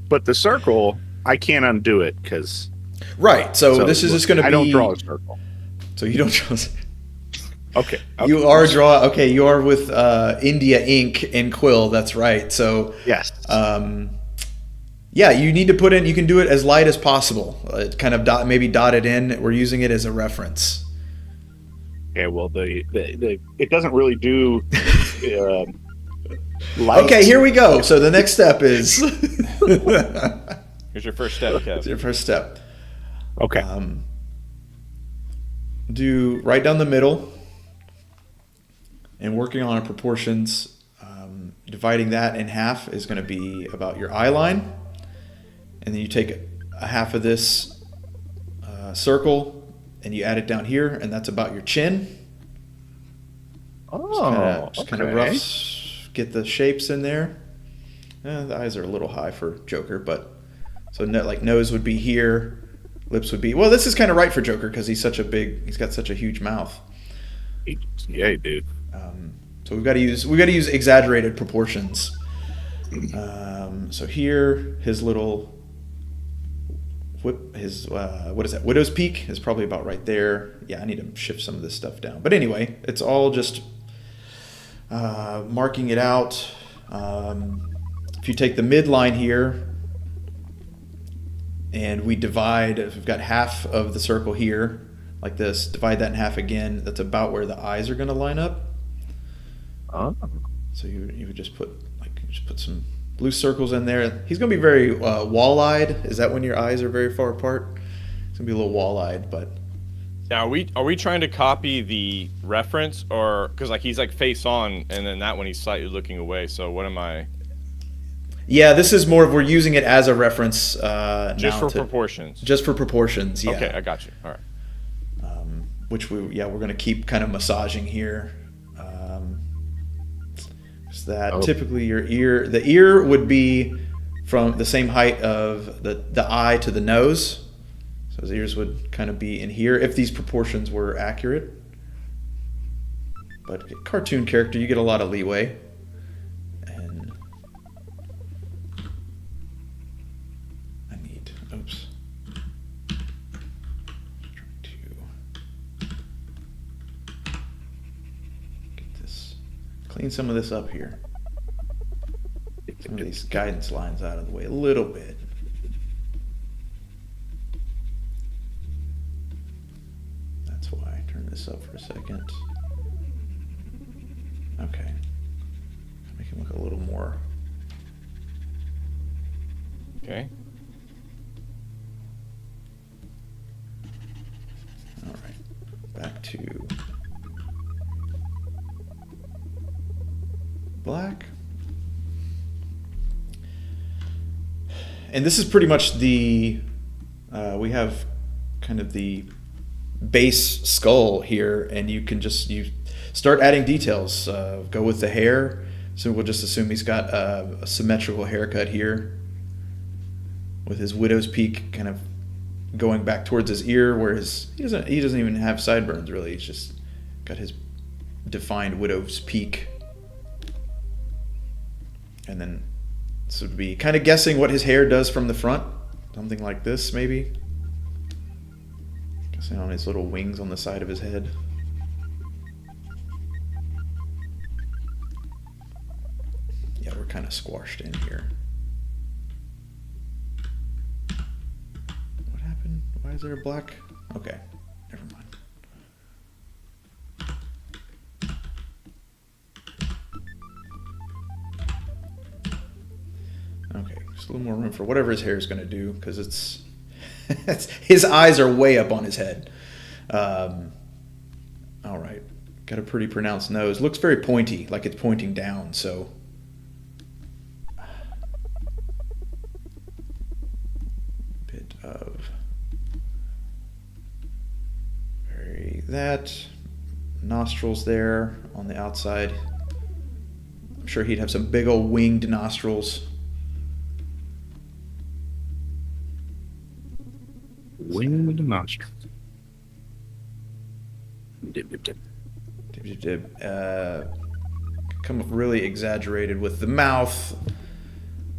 but the circle, I can't undo it because. Right. So this is just going to be. I don't draw a circle. So you don't draw. Okay. You are draw. Okay, you are with India ink and quill. That's right. So Yes. yeah, you need to put in. You can do it as light as possible. Kind of maybe dot it in. We're using it as a reference. Okay. Well, the it doesn't really do. Light. Okay, here we go. So the next step is. Here's your first step, Kev. It's your first step. Okay. Do right down the middle, and working on proportions. Dividing that in half is going to be about your eye line, and then you take a half of this circle and you add it down here, and that's about your chin. Just kind of rough. Get the shapes in there. The eyes are a little high for Joker, but so like nose would be here, lips would be. Well, this is kind of right for Joker because he's got such a huge mouth. Yeah, dude. So we've got to use exaggerated proportions. So here, his little what is that? Widow's Peak is probably about right there. Yeah, I need to shift some of this stuff down. But anyway, it's all just marking it out. If you take the midline here and we divide, if we've got half of the circle here, like this, divide that in half again, that's about where the eyes are going to line up. Oh. So you would just put some blue circles in there. He's going to be very wall-eyed. Is that when your eyes are very far apart? It's going to be a little wall-eyed, but... Now, are we trying to copy the reference, or because like he's like face on, and then that one he's slightly looking away? So what am I? Yeah, this is more of we're using it as a reference Just for proportions. Just for proportions, yeah. Okay, I got you. All right. Which we're going to keep kind of massaging here. So that typically the ear would be from the same height of the eye to the nose. So his ears would kind of be in here if these proportions were accurate. But cartoon character, you get a lot of leeway. And oops. Trying to get this, clean some of this up here. Get some of these guidance lines out of the way a little bit. That's why. Turn this up for a second. Okay. Make him look a little more. Okay. All right. Back to black. And this is pretty much the we have kind of the base skull here, and you start adding details. Go with the hair. So we'll just assume he's got a symmetrical haircut here with his widow's peak kind of going back towards his ear, where he doesn't even have sideburns really. He's just got his defined widow's peak. And then this would be kind of guessing what his hair does from the front. Something like this, maybe. Guessing on his little wings on the side of his head. Yeah, we're kind of squashed in here. What happened? Why is there a black? Okay, never mind. Okay, just a little more room for whatever his hair is going to do, because it's his eyes are way up on his head. All right, got a pretty pronounced nose. Looks very pointy, like it's pointing down. So bit of that nostrils there on the outside. I'm sure he'd have some big old winged nostrils. Winged nostrils. Dib. Come up really exaggerated with the mouth,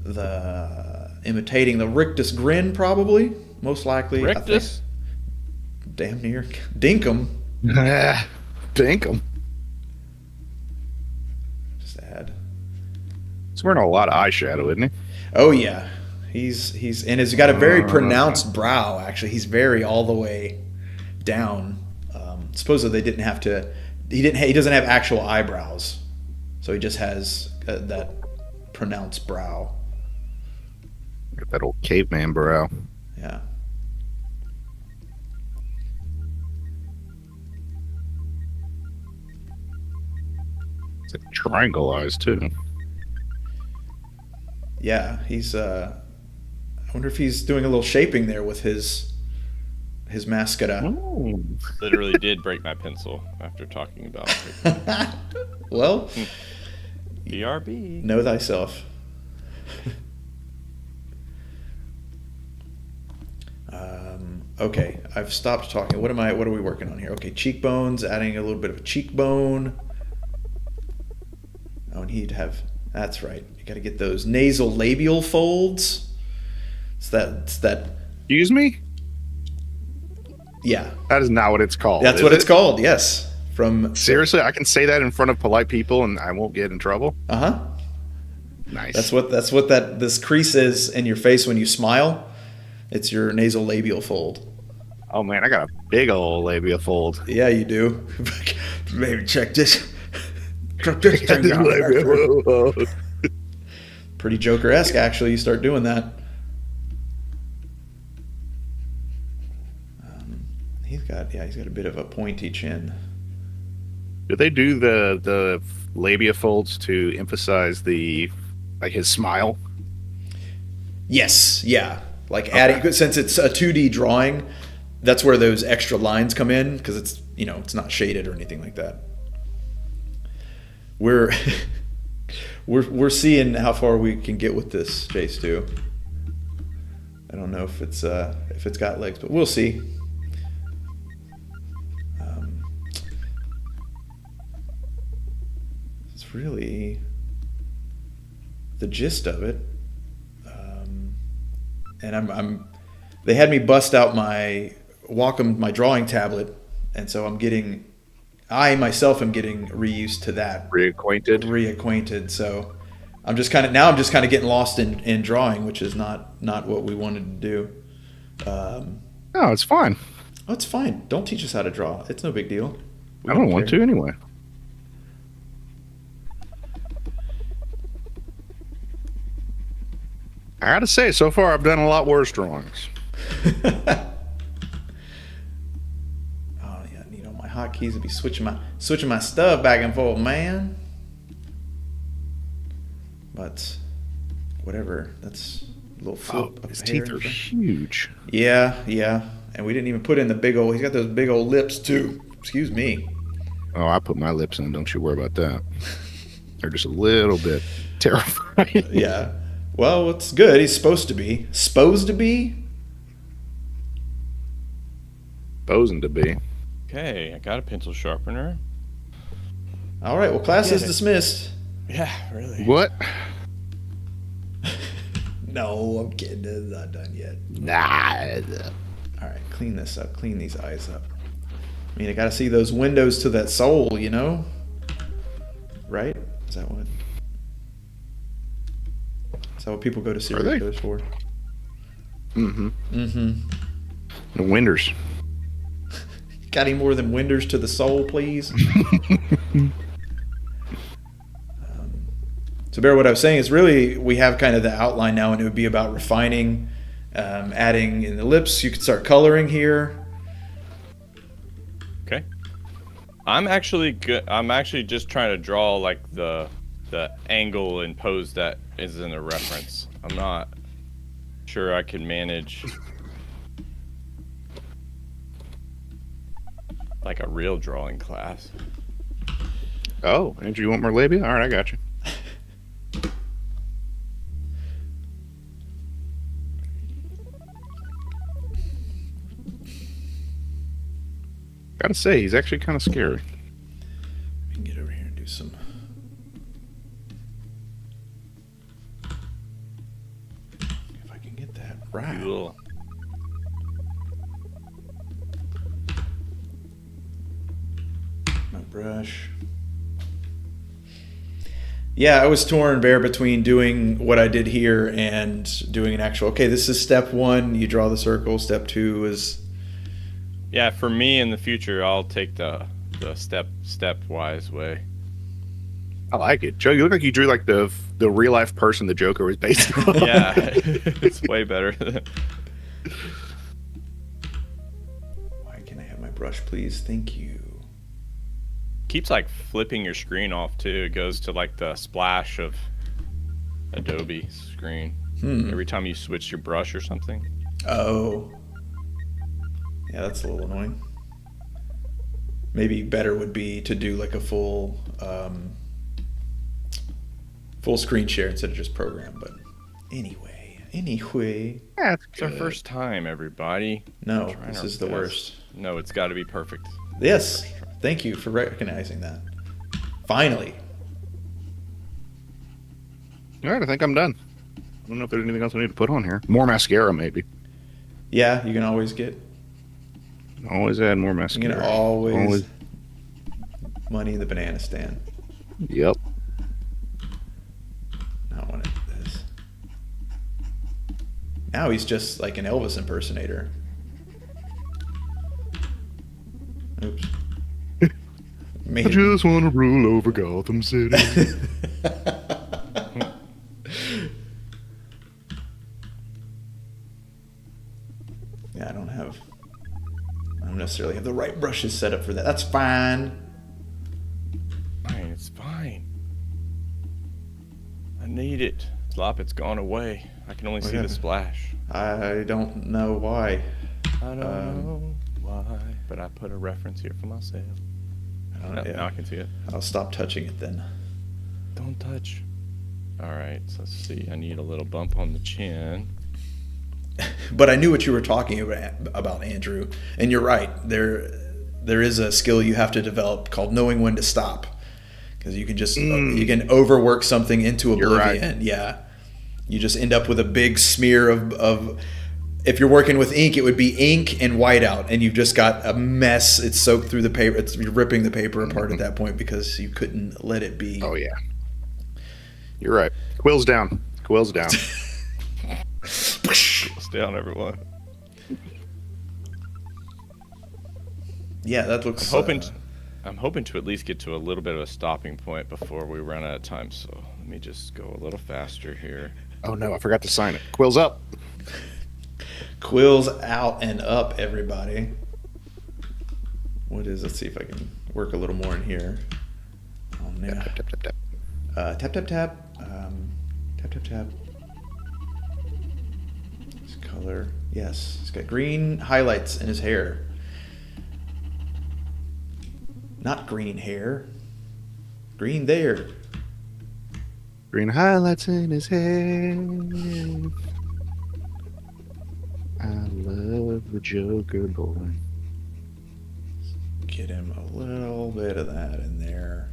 the imitating the rictus grin, probably, most likely. Rictus? Damn near. Dinkum. Dinkum. Just add. He's wearing a lot of eyeshadow, isn't he? Oh yeah, he's and he's got a very pronounced brow. Actually, he's very all the way down. Supposedly they didn't have to. He doesn't have actual eyebrows, so he just has that pronounced brow. Got that old caveman brow. Yeah. It's like triangle eyes too. Yeah, he's. I wonder if he's doing a little shaping there with his mascara. Ooh. Literally did break my pencil after talking about it. Well, BRB. know thyself. Okay, I've stopped talking. What are we working on here? Okay, cheekbones, adding a little bit of a cheekbone. Oh, and he'd have, that's right. You got to get those nasal labial folds. It's that. Excuse me? Yeah, That is not what it's called. that's is what it's it? called. Yes, from Seriously, I can say that in front of polite people and I won't get in trouble. uh-huh. Nice. That's what this crease is in your face when you smile. It's your nasal labial fold. Oh man, I got a big old labia fold. Yeah, you do. Maybe check this. Check this thing out. Pretty Joker-esque, actually. You start doing that. He's got a bit of a pointy chin. Do they do the labia folds to emphasize his smile? Yes, yeah. Like adding, since it's a 2D drawing, that's where those extra lines come in because it's it's not shaded or anything like that. We're we're seeing how far we can get with this, Chase, too. I don't know if it's got legs, but we'll see. It's really the gist of it. And they had me bust out my my drawing tablet, and so I myself am getting reused to that, reacquainted. So I'm just kind of getting lost in drawing, which is not what we wanted to do. No, it's fine. Oh, it's fine. Don't teach us how to draw. It's no big deal. I don't want to anyway. I gotta say, so far I've done a lot worse drawings. Oh yeah, my hotkeys would be switching my stuff back and forth, man. But whatever, that's a little flip of His hair teeth are and stuff. huge. Yeah, and we didn't even put in the big old. He's got those big old lips too. Excuse me. Oh, I put my lips in. Don't you worry about that. They're just a little bit terrifying. Yeah. Well, it's good. He's supposed to be. Supposed to be? Posing to be. Okay, I got a pencil sharpener. All right. Well, class is it. dismissed. Yeah, really. What? No, I'm kidding. It's not done yet. Nah. All right. Clean this up. Clean these eyes up. I mean, I got to see those windows to that soul, Right? Is that what? Is that what people go to serial killers for? Mm-hmm. Mm-hmm. The winders. Got any more than windows to the soul, please? So, Bear, what I was saying is really we have kind of the outline now, and it would be about refining, adding in the lips. You could start coloring here. Okay. I'm actually good. I'm actually just trying to draw like the angle and pose that is in a reference. I'm not sure I can manage like a real drawing class. Oh, Andrew, you want more labia? All right, I got you. Gotta say, he's actually kind of scary. We can get over here and do some. If I can get that right. Cool. My brush. Yeah, I was torn, Bear, between doing what I did here and doing an actual. Okay, this is step 1. You draw the circle. Step 2 is. Yeah, for me in the future, I'll take the stepwise way. I like it. Joe, you look like you drew like the real life person the Joker was based on. Yeah, it's way better. Why can I have my brush, please? Thank you. Keeps like flipping your screen off too. It goes to like the splash of Adobe screen every time you switch your brush or something. Oh. Yeah, that's a little annoying. Maybe better would be to do like a full screen share instead of just program. But anyway, Anyway. That's It's our first time, everybody. No, Trying this our is the best. worst. No, it's got to be perfect. Yes. Thank you for recognizing that. Finally. All right, I think I'm done. I don't know if there's anything else I need to put on here. More mascara, maybe. Yeah, you can always get. Always add more You mascara. can always. Money in the banana stand. Yep. I don't want to do this. Now he's just like an Elvis impersonator. Oops. I just want to rule over Gotham City. Yeah, I don't necessarily have the right brushes set up for that. That's fine. Fine, it's fine. I need it. Slop, it's gone away. I can only see the happened? splash. I don't know why. I don't know why, but I put a reference here for myself. I don't Now, know. now I can see it. I'll stop touching it then. Don't touch. All right, so let's see. I need a little bump on the chin. But I knew what you were talking about, Andrew, and you're right. There is a skill you have to develop called knowing when to stop, because you can just you can overwork something into You're oblivion. right. Yeah, you just end up with a big smear of. If you're working with ink, it would be ink and whiteout, and you've just got a mess. It's soaked through the paper. You're ripping the paper apart at that point because you couldn't let it be. Oh, yeah. You're right. Quill's down. Quill's down. Stay on, everyone. Yeah, that looks. I'm hoping to at least get to a little bit of a stopping point before we run out of time. So let me just go a little faster here. Oh, no. I forgot to sign it. Quill's up. Quills out and up, everybody. What is? Let's see if I can work a little more in here. Oh no. Tap, tap, tap, tap. Tap tap tap. Tap tap tap. His color. Yes, he's got green highlights in his hair. Not green hair. Green there. Green highlights in his hair. I love the Joker boy. Get him a little bit of that in there.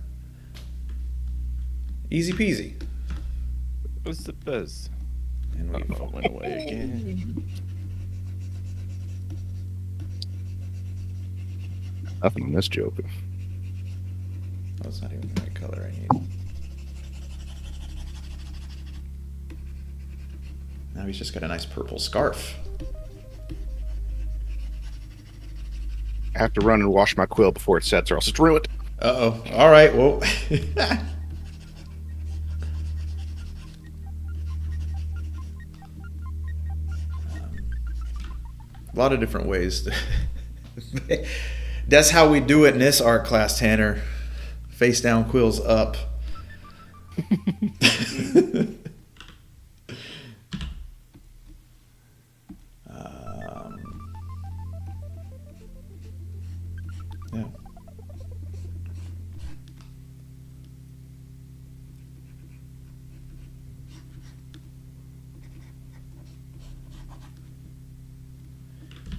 Easy peasy. What's the buzz? And we Uh-oh, went away again. Nothing on this Joker. Oh, it's not even the right color I need. Now he's just got a nice purple scarf. I have to run and wash my quill before it sets or else it's ruined. Uh-oh. All right, well. A lot of different ways. That's how we do it in this art class, Tanner. Face down, quills up. Yeah.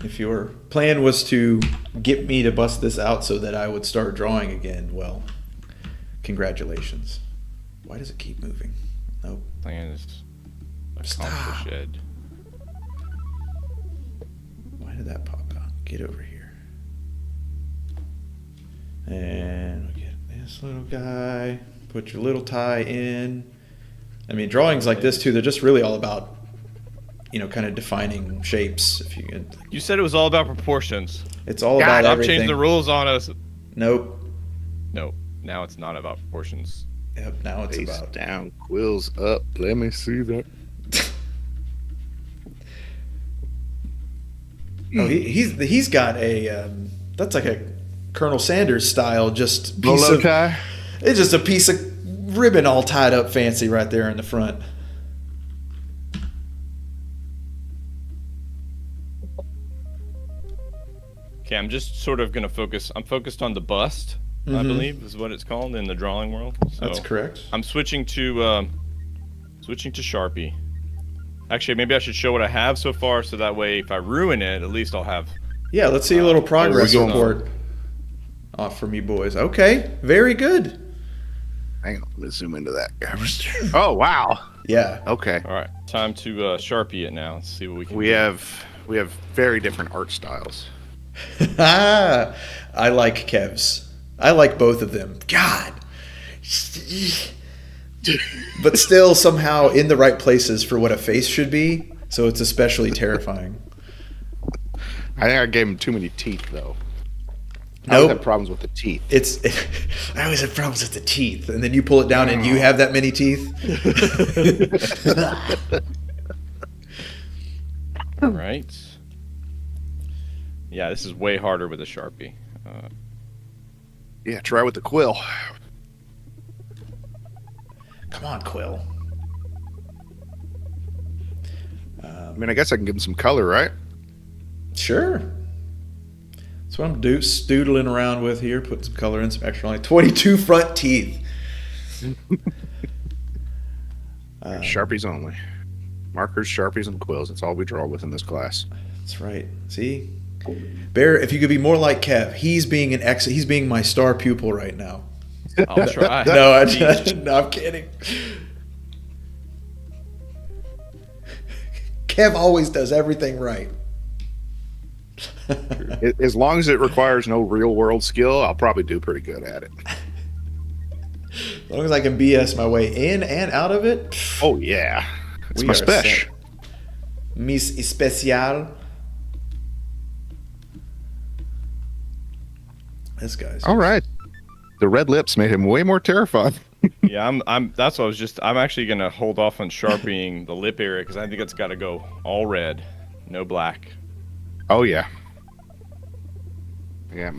If your plan was to get me to bust this out so that I would start drawing again, well, congratulations. Why does it keep moving? Nope. Plan is Stop. accomplished. Why did that pop out? Get over here. And we get this little guy. Put your little tie in. I mean, drawings like this too, they're just really all about, you know, kind of defining shapes. If you, You said it was all about proportions. it's all God, about Stop everything. changing the rules on us. Nope. No, now it's not about proportions. Yep. Now it's Face about. down, quills up. Let me see that. Oh, he's got a that's like a Colonel Sanders style, just piece Bolo of, tie. it's just a piece of ribbon all tied up fancy right there in the front. Okay, I'm just sort of gonna focus. I'm focused on the bust. I Mhm. believe is what it's called in the drawing world. So That's correct. I'm switching to Sharpie. Actually, maybe I should show what I have so far, so that way, if I ruin it, at least I'll have. Yeah, let's see a little progress There we go. report off from you boys. Okay, very good. Hang on, let me zoom into that. Oh wow. Yeah. Okay. All right, time to Sharpie it now. Let's see what we can. We do. have very different art styles. I like Kev's. I like both of them. God. But still somehow in the right places for what a face should be, so it's especially terrifying. I think I gave him too many teeth, though. I always have problems with the teeth. I always have problems with the teeth, and then you pull it down and you have that many teeth. All right. Yeah, this is way harder with a Sharpie. Yeah, try with the quill. Come on, Quill. I mean, I guess I can give him some color, right? Sure. That's what I'm stoodling around with here. Putting some color in, some extra line. 22 front teeth. Sharpies only. Markers, Sharpies, and quills. That's all we draw with in this class. That's right. See? Bear, if you could be more like Kev, he's being my star pupil right now. I'll try. No, I'm kidding. Kev always does everything right. As long as it requires no real world skill, I'll probably do pretty good at it. As long as I can BS my way in and out of it. Oh yeah, it's We my are special. set. Miss Especial. This guy's. All right, the red lips made him way more terrifying. Yeah, that's what I was just. I'm actually gonna hold off on sharpieing the lip area because I think it's got to go all red, no black. Oh yeah, got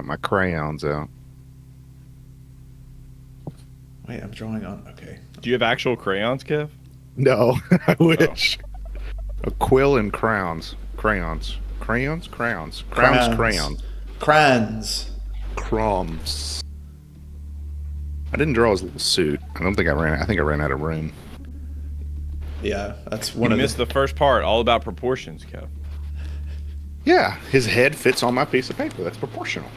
my crayons out. Wait, I'm drawing on. Okay. Do you have actual crayons, Kev? No, I wish. A quill and crayons. Crayons. Crayons. Crayons. Crumbs. I didn't draw his little suit. I think I ran out of room. Yeah, that's You one of missed the first part, all about proportions, Kev. Yeah, his head fits on my piece of paper. That's proportional.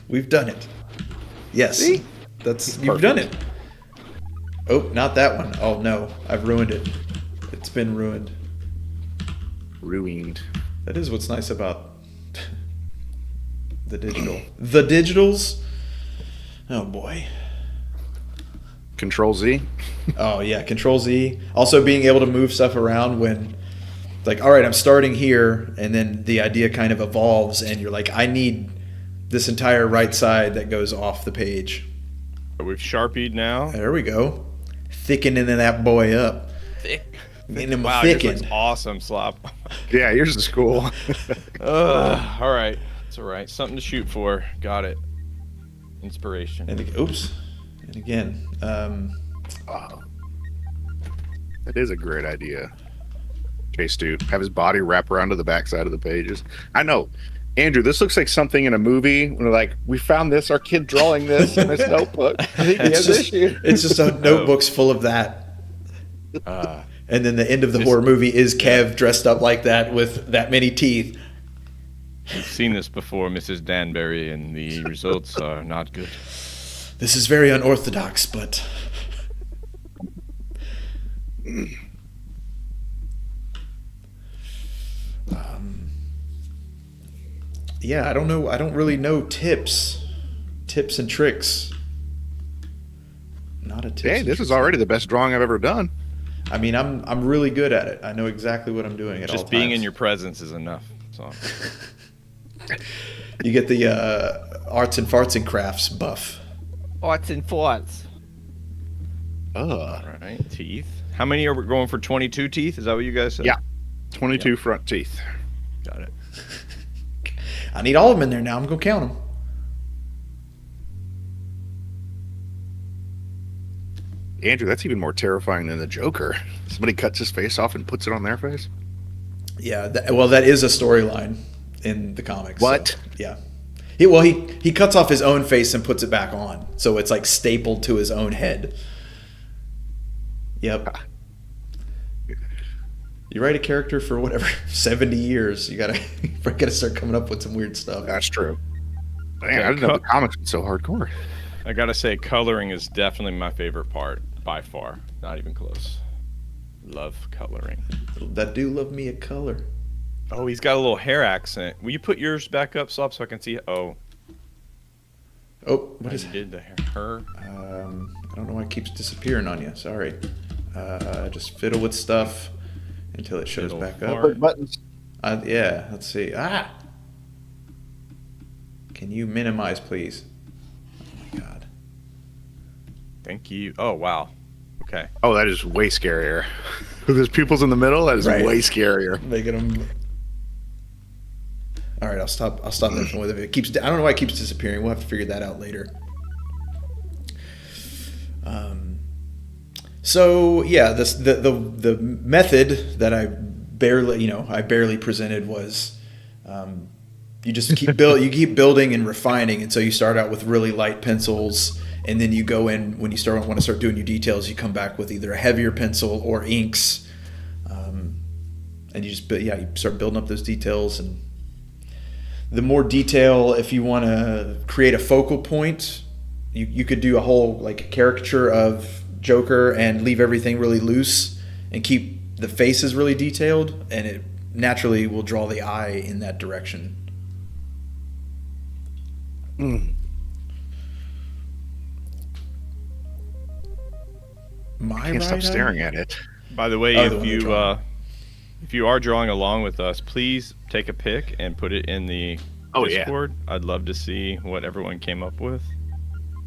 We've done it. Yes. See? You've done it. Oh, not that one. Oh no, I've ruined it. It's been ruined. Ruined. That is what's nice about the digital. The digitals. Oh boy. Control Z. Oh yeah, Control Z. Also being able to move stuff around when, like, all right, I'm starting here, and then the idea kind of evolves, and you're like, I need this entire right side that goes off the page. We've sharpied now. There we go. Thickening that boy up. Thick. Getting him Wow, yours thickened. looks awesome, Slop. Yeah, yours is cool. All right, it's all right. Something to shoot for. Got it. Inspiration. Oops. And again, Wow. That is a great idea. Chase dude, have his body wrap around to the backside of the pages. I know. Andrew, this looks like something in a movie. We're like, we found this, our kid drawing this in this notebook. it's just a notebook's full of that. And then the end of the horror movie is Kev dressed up like that with that many teeth. We've seen this before, Mrs. Danbury, and the results are not good. This is very unorthodox, but yeah, I don't know. I don't really know tips and tricks. Not a tip. Hey, this is already the best drawing I've ever done. I mean, I'm really good at it. I know exactly what I'm doing at all Just times. being in your presence is enough. So. You get the arts and farts and crafts buff. Arts and farts. Ugh. All right, teeth. How many are we going for? 22 teeth? Is that what you guys said? Yeah. 22 front teeth. Got it. I need all of them in there now. I'm going to count them. Andrew, that's even more terrifying than the Joker. Somebody cuts his face off and puts it on their face. Yeah, well, that is a storyline in the comics. What? So, yeah. He cuts off his own face and puts it back on. So it's like stapled to his own head. Yep. You write a character for whatever 70 years, you gotta start coming up with some weird stuff. That's true. Man, Okay, I didn't know the comics were so hardcore. I gotta say, coloring is definitely my favorite part by far. Not even close. Love coloring. That do love me a color. Oh, he's got a little hair accent. Will you put yours back up, Slop, so I can see? Oh, What is you did the hair? Her. I don't know why it keeps disappearing on you. Sorry. Just fiddle with stuff until it shows Fiddle back fart. up. Buttons. Yeah, let's see. Can you minimize, please? Oh my god. Thank you. Oh, wow. Okay. Oh, that is way scarier. With his pupils in the middle, that is Right. way scarier. Making them. All right, I'll stop messing with it. It keeps. I don't know why it keeps disappearing. We'll have to figure that out later. So yeah, the method that I barely presented was, you just keep you keep building and refining, and so you start out with really light pencils, and then you go in when you want to start doing your details. You come back with either a heavier pencil or inks, and you start building up those details. And the more detail, if you want to create a focal point, you could do a whole like caricature of Joker and leave everything really loose and keep the faces really detailed, and it naturally will draw the eye in that direction. I can't stop staring at it. By the way, Oh, the one you're if drawing. you are drawing along with us, please take a pic and put it in the Oh, yeah. Discord. I'd love to see what everyone came up with.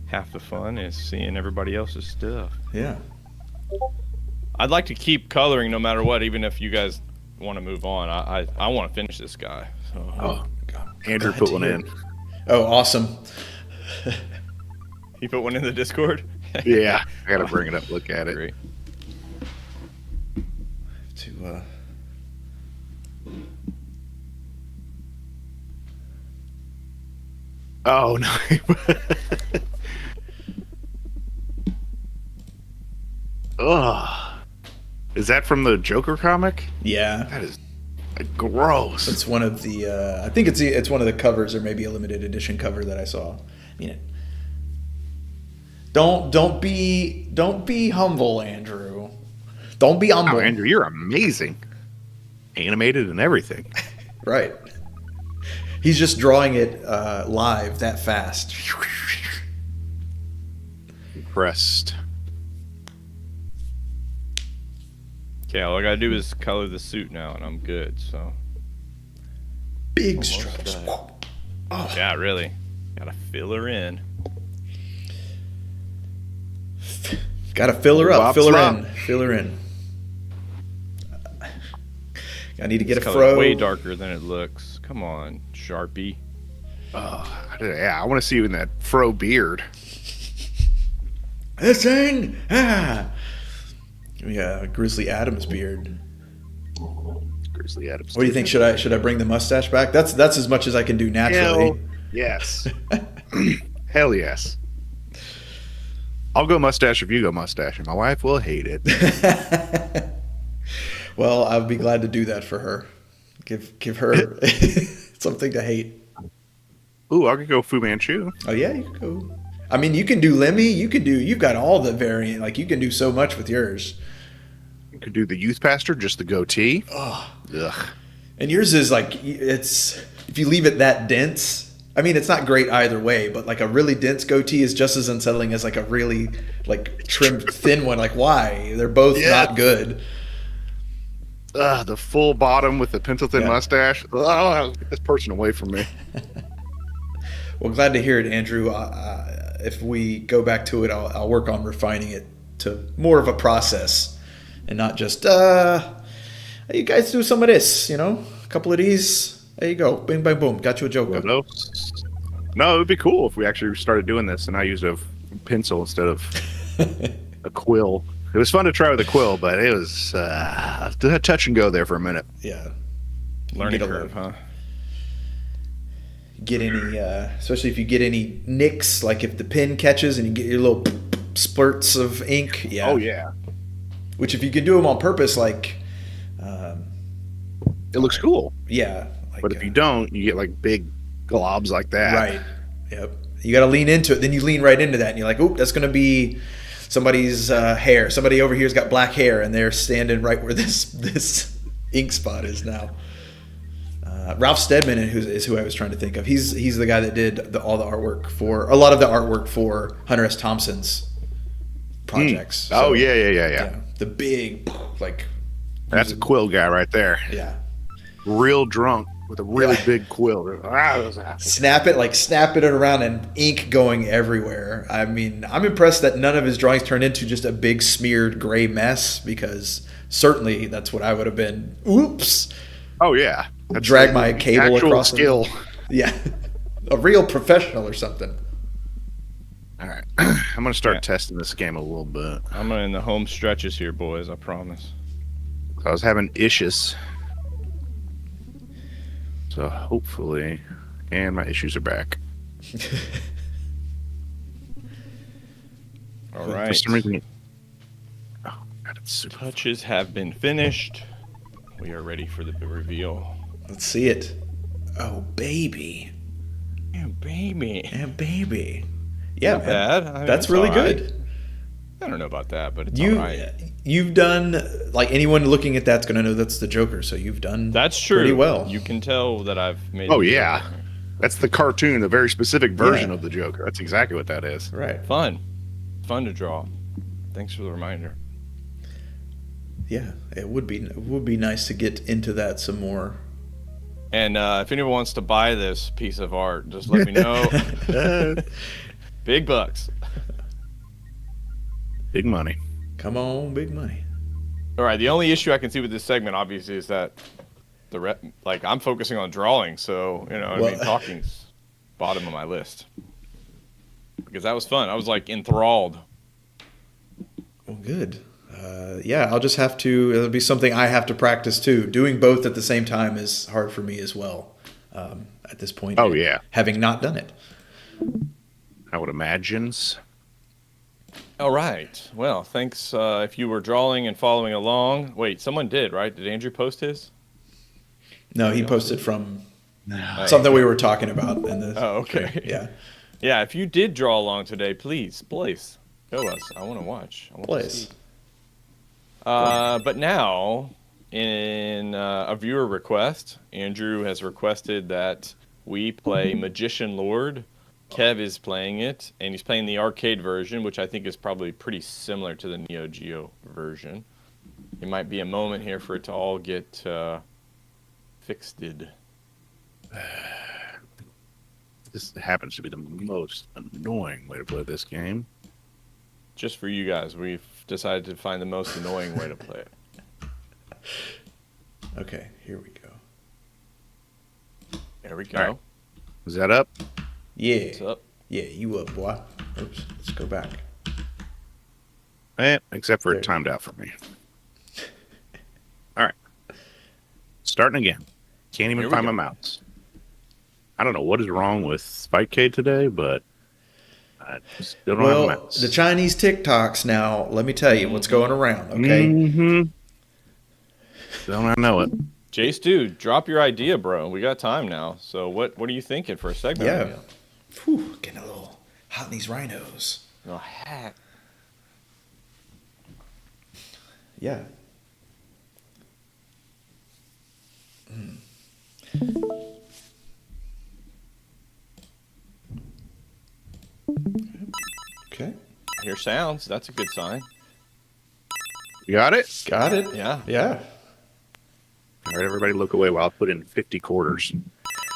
Half the fun is seeing everybody else's stuff. Yeah. I'd like to keep coloring no matter what, even if you guys want to move on. I want to finish this guy. So. Oh, God. Andrew Glad put to one hear in. it. Oh, awesome. He put one in the Discord? Yeah, I gotta bring it up, look at it. Great. Oh no. Ugh. Is that from the Joker comic? Yeah. That is gross. It's one of the. I think it's one of the covers, or maybe a limited edition cover that I saw. I mean, don't be humble, Andrew. Don't be humble. Oh, Andrew, you're amazing. Animated and everything. Right. He's just drawing it live that fast. Impressed. Okay, all I gotta do is color the suit now, and I'm good. So. Big Almost strokes. done. Oh. Yeah, really. Gotta fill her in. Gotta fill her up. Wop, Fill her slop. in. Fill her in. I need to get This a color's fro. way darker than it looks. Come on, Sharpie. Yeah, I want to see you in that fro beard. This thing. Yeah, Grizzly Adams beard. Grizzly Adams. What do you think? Should I bring the mustache back? That's as much as I can do naturally. Hell yes. Hell yes. I'll go mustache if you go mustache, and my wife will hate it. Well, I'll be glad to do that for her. Give her something to hate. Ooh, I could go Fu Manchu. Oh yeah, you can go. I mean, you can do Lemmy. You've got all the variant. Like you can do so much with yours. You could do the youth pastor, just the goatee. Oh, Ugh. and yours is like it's if you leave it that dense. I mean, it's not great either way, but like a really dense goatee is just as unsettling as like a really like trimmed thin one. Like why? They're both not good. The full bottom with the pencil thin Yeah. mustache. Oh, get this person away from me. Well, glad to hear it, Andrew. If we go back to it, I'll work on refining it to more of a process and not just, hey, you guys do some of this, a couple of these. There you go. Bing, bang, boom. Got you a Joker. No, it would be cool if we actually started doing this and I used a pencil instead of a quill. It was fun to try with a quill, but it was touch and go there for a minute. Yeah. Learning Get a curve, huh? Get any, especially if you get any nicks, like if the pen catches and you get your little splurts of ink. Yeah. Oh, yeah. Which if you can do them on purpose, like, It looks cool. yeah. Like, But if you don't, you get like big globs like that. right. Yep. You got to lean into it. Then you lean right into that, and you're like, "Oop, that's going to be somebody's hair. Somebody over here's got black hair, and they're standing right where this ink spot is now." Ralph Steadman is who I was trying to think of. He's the guy that did a lot of the artwork for Hunter S. Thompson's projects. Oh So, yeah. the big like. That's a quill guy right there. Yeah. Real drunk with a really big quill. Snap it around and ink going everywhere. I mean, I'm impressed that none of his drawings turned into just a big smeared gray mess, because certainly that's what I would have been. Oops. Oh yeah. Drag my cable actual across skill. Yeah. A real professional or something. All right. I'm gonna start testing this game a little bit. I'm in the home stretches here, boys. I promise. I was having issues. So hopefully, and my issues are back. All For right. some reason, oh God, it's super. Touches have been finished. We are ready for the reveal. Let's see it. Oh, baby. Yeah, baby. And baby. Yeah, Not man. bad. I mean, That's it's really all right. good. I don't know about that, but it's all right. You've done, like, anyone looking at that's going to know that's the Joker, so you've done That's true. pretty well. You can tell that I've made. Oh the yeah, Joker. that's the cartoon, the very specific version Yeah. of the Joker. That's exactly what that is. Right. Fun to draw. Thanks for the reminder. Yeah, it would be nice to get into that some more. And if anyone wants to buy this piece of art, just let me know. Big bucks. Big money. Come on, big money. All right. The only issue I can see with this segment, obviously, is that I'm focusing on drawing, so I Well- mean, talking's bottom of my list because that was fun. I was like enthralled. Well, good. Yeah, I'll just have to. It'll be something I have to practice too. Doing both at the same time is hard for me as well. At this point. Oh, yeah. Having not done it. I would imagine. All right. Well, thanks. If you were drawing and following along, wait, someone did, right? Did Andrew post his? No, he posted from something we were talking about in the. Oh, okay. Yeah. Yeah. If you did draw along today, please, show us. I want to watch. I want to Place. see. But now, in a viewer request, Andrew has requested that we play Magician Lord. Kev is playing it, and he's playing the arcade version, which I think is probably pretty similar to the Neo Geo version. It might be a moment here for it to all get fixed. This happens to be the most annoying way to play this game. Just for you guys, we've decided to find the most annoying way to play it. Okay, here we go. There we go. All right. Is that up? Yeah. What's up? Yeah, you up, boy. Oops, let's go back. Except for There. it timed out for me. All right. Starting again. Can't even Here we find go. my mouse. I don't know what is wrong with Spikecade today, but I still don't have a Well, mouse. the Chinese TikToks now, let me tell you what's going around, okay? Mm-hmm. Don't I know it? Jace, dude, drop your idea, bro. We got time now. So what are you thinking for a segment? Yeah. idea? Whew, getting a little hot in these rhinos. No hat. Yeah. Okay. I hear sounds. That's a good sign. You got it? Got it. Yeah. Yeah. All right, everybody look away while I put in 50 quarters.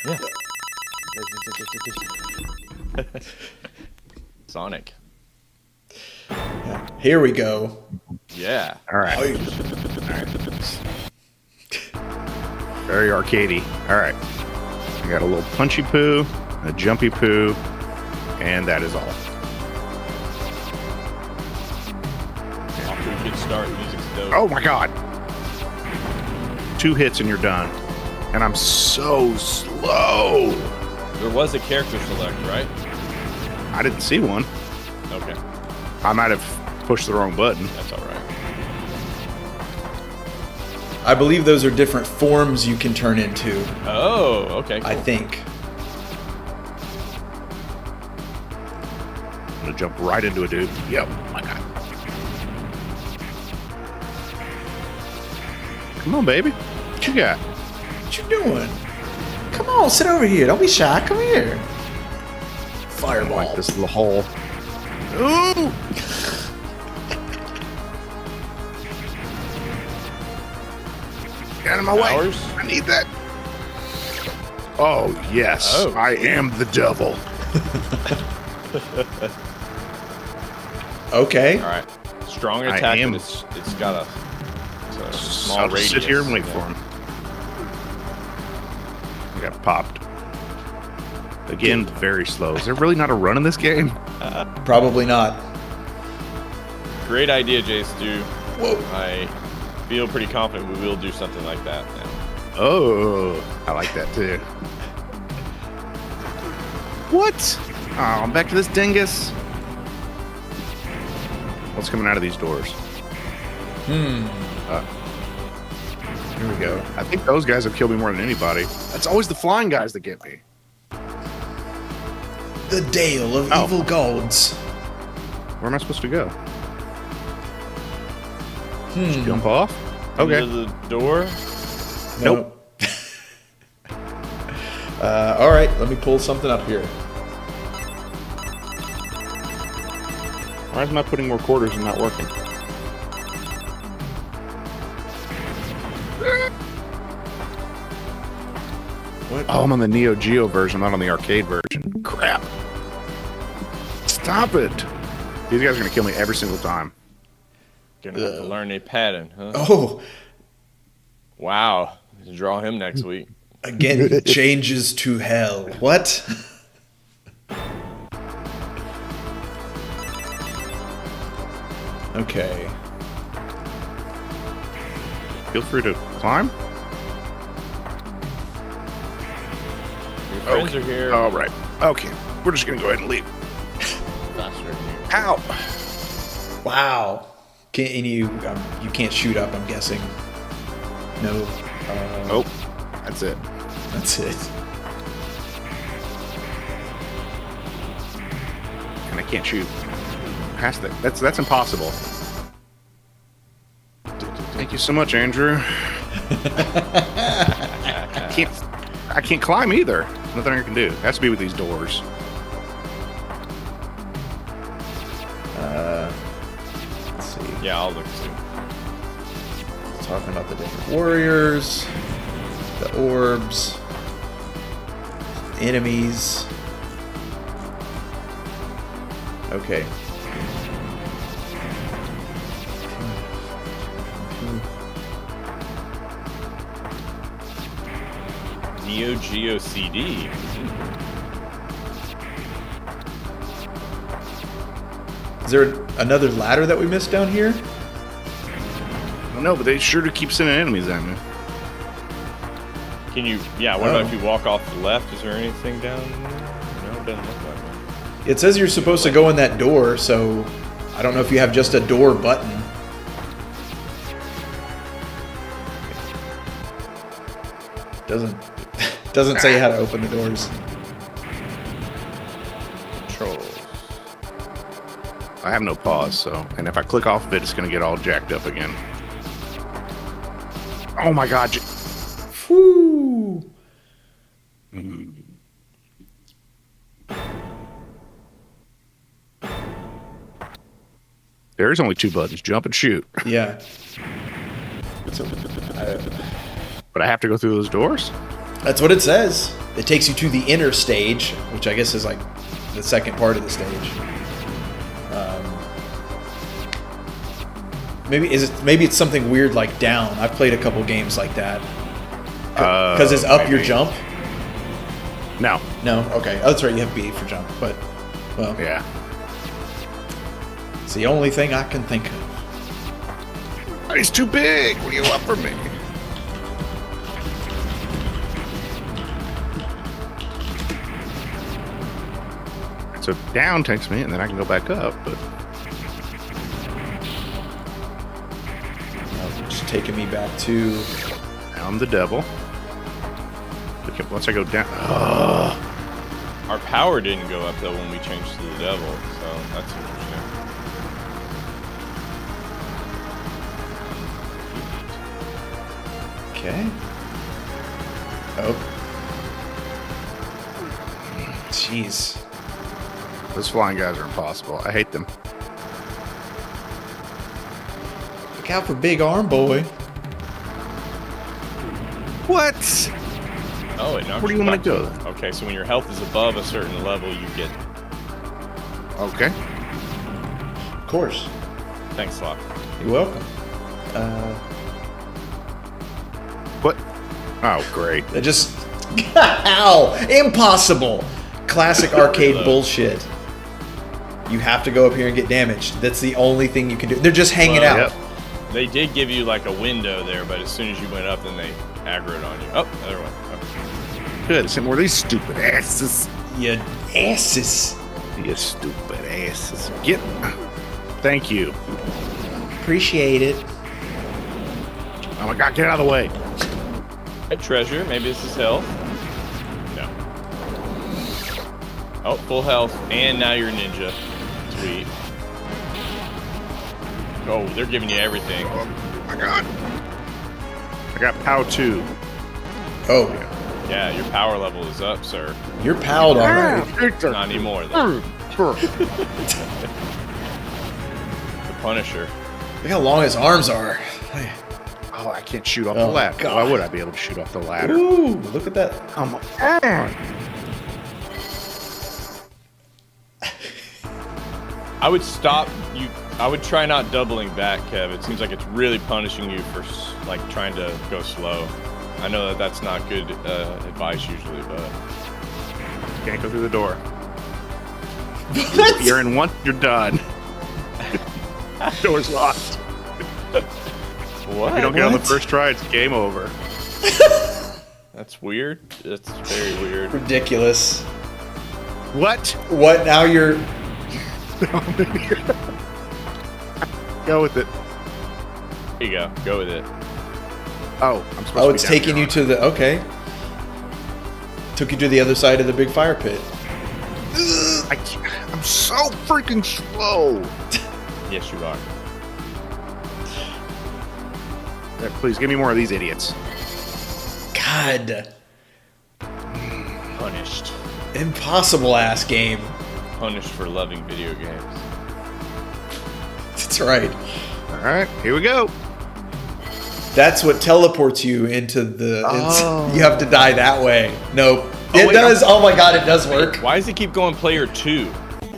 Yeah. Sonic. Here we go. Yeah. All right. Oh, Very arcadey. All right. I got a little punchy poo, a jumpy poo, and that is all. Off to a good start. Music's dope. Oh my god. 2 hits and you're done. And I'm so slow. There was a character select, right? I didn't see one. Okay. I might have pushed the wrong button. That's all right. I believe those are different forms you can turn into. Oh, okay. Cool. I think. I'm gonna jump right into a dude. Yep, my God. Come on, baby. What you got? What you doing? Come on, sit over here. Don't be shy. Come here. Fireball. Like this little hole. Ooh! Get out of my way. Powers? I need that. Oh, yes. Oh, I am the devil. Okay. All right. Strong I attack. am. And it's got a small I'll radius. just sit here and wait Yeah. for him. I got popped. Again, very slow. Is there really not a run in this game? Probably not. Great idea, Jace. Whoa. I feel pretty confident we will do something like that now. Oh, I like that too. What? Oh, I'm back to this dingus. What's coming out of these doors? Here we go. I think those guys have killed me more than anybody. That's always the flying guys that get me. The Dale of Oh. Evil Gods. Where am I supposed to go? Just jump off? Okay. Into the door. Nope. All right, let me pull something up here. Why is my putting more quarters and not working? What? Oh, I'm on the Neo Geo version, I'm not on the arcade version. Crap. Stop it. These guys are going to kill me every single time. Gonna have to learn a pattern, huh? Oh, Wow. Draw him next week. again, he changes to hell. What? Okay. Feel free to climb. Your friends are here. All right. Okay. We're just going to go ahead and leave. Faster than you. Ow. Wow. Can you can't shoot up, I'm guessing. No. Oh, that's it. That's it. And I can't shoot past that. That's impossible. Thank you so much, Andrew. I can't climb either. There's nothing I can do. It has to be with these doors. Let's see. Yeah, I'll look too. Talking about the different warriors, the orbs, enemies. Okay. Neo Geo CD. Is there another ladder that we missed down here? I don't know, but they sure do keep sending enemies at me. Can you? Yeah. What about if you walk off the left? Is there anything down there? No, it doesn't look like it. It says you're supposed to go in that door, so I don't know if you have just a door button. Doesn't say how to open the doors. Controls. I have no pause, so, and if I click off of it, it's going to get all jacked up again. Oh my God. Whew. There's only two buttons, jump and shoot. Yeah. But I have to go through those doors? That's what it says. It takes you to the inner stage, which I guess is like the second part of the stage. Maybe it's something weird like down. I've played a couple games like that. Because it's up your maybe. jump. No. No, okay. Oh, that's right. You have B for jump, but well, Yeah. it's the only thing I can think of. He's too big. What do you want from me? So down takes me, and then I can go back up. But taking me back to. I'm the devil. Okay, once I go down. Our power didn't go up though when we changed to the devil, so that's interesting. Okay. Oh. Jeez. Those flying guys are impossible. I hate them. Look out for Big Arm Boy. What? Oh, it knocks Where do you want back to go? Okay, so when your health is above a certain level, you get. Okay. Of course. Thanks, Slock. You're welcome. What? Oh, great. That just. Ow! Impossible! Classic arcade bullshit. You have to go up here and get damaged. That's the only thing you can do. They're just hanging Well, out. Yep. They did give you like a window there, but as soon as you went up, then they aggroed on you. Oh, other one. Okay. Good. Some more of these stupid asses. You asses. You stupid asses. Get. Thank you. Appreciate it. Oh my God! Get out of the way. A treasure. Maybe this is health. No. Oh, full health, and now you're a ninja. Sweet. Oh, they're giving you everything. Oh my God. I got POW 2. Oh, Yeah, your power level is up, sir. you're palled already. Not anymore, though. The Punisher. Look how long his arms are. Oh, I can't shoot off Oh, the ladder. God. Why would I be able to shoot off the ladder? Ooh, look at that. Come on. I would stop you. I would try not doubling back, Kev. It seems like it's really punishing you for like trying to go slow. I know that that's not good advice usually, but Can't go through the door. What? You're in one, you're done. Door's locked. what? If you don't get on the What? first try, it's game over. That's weird. That's very weird. Ridiculous. What? What? Now you're. Go with it. Here you go. Go with it. Oh, I'm supposed Oh, to be it's down taking here, you to the. Okay. Took you to the other side of the big fire pit. I'm so freaking slow. Yes, you are. Yeah, please give me more of these idiots. God. Punished. Impossible ass game. Punished for loving video games. That's right. All right, here we go. That's what teleports you into the. Oh. You have to die that way. Nope. Oh, It wait, does. Oh my God! It does work. Why does it keep going player 2?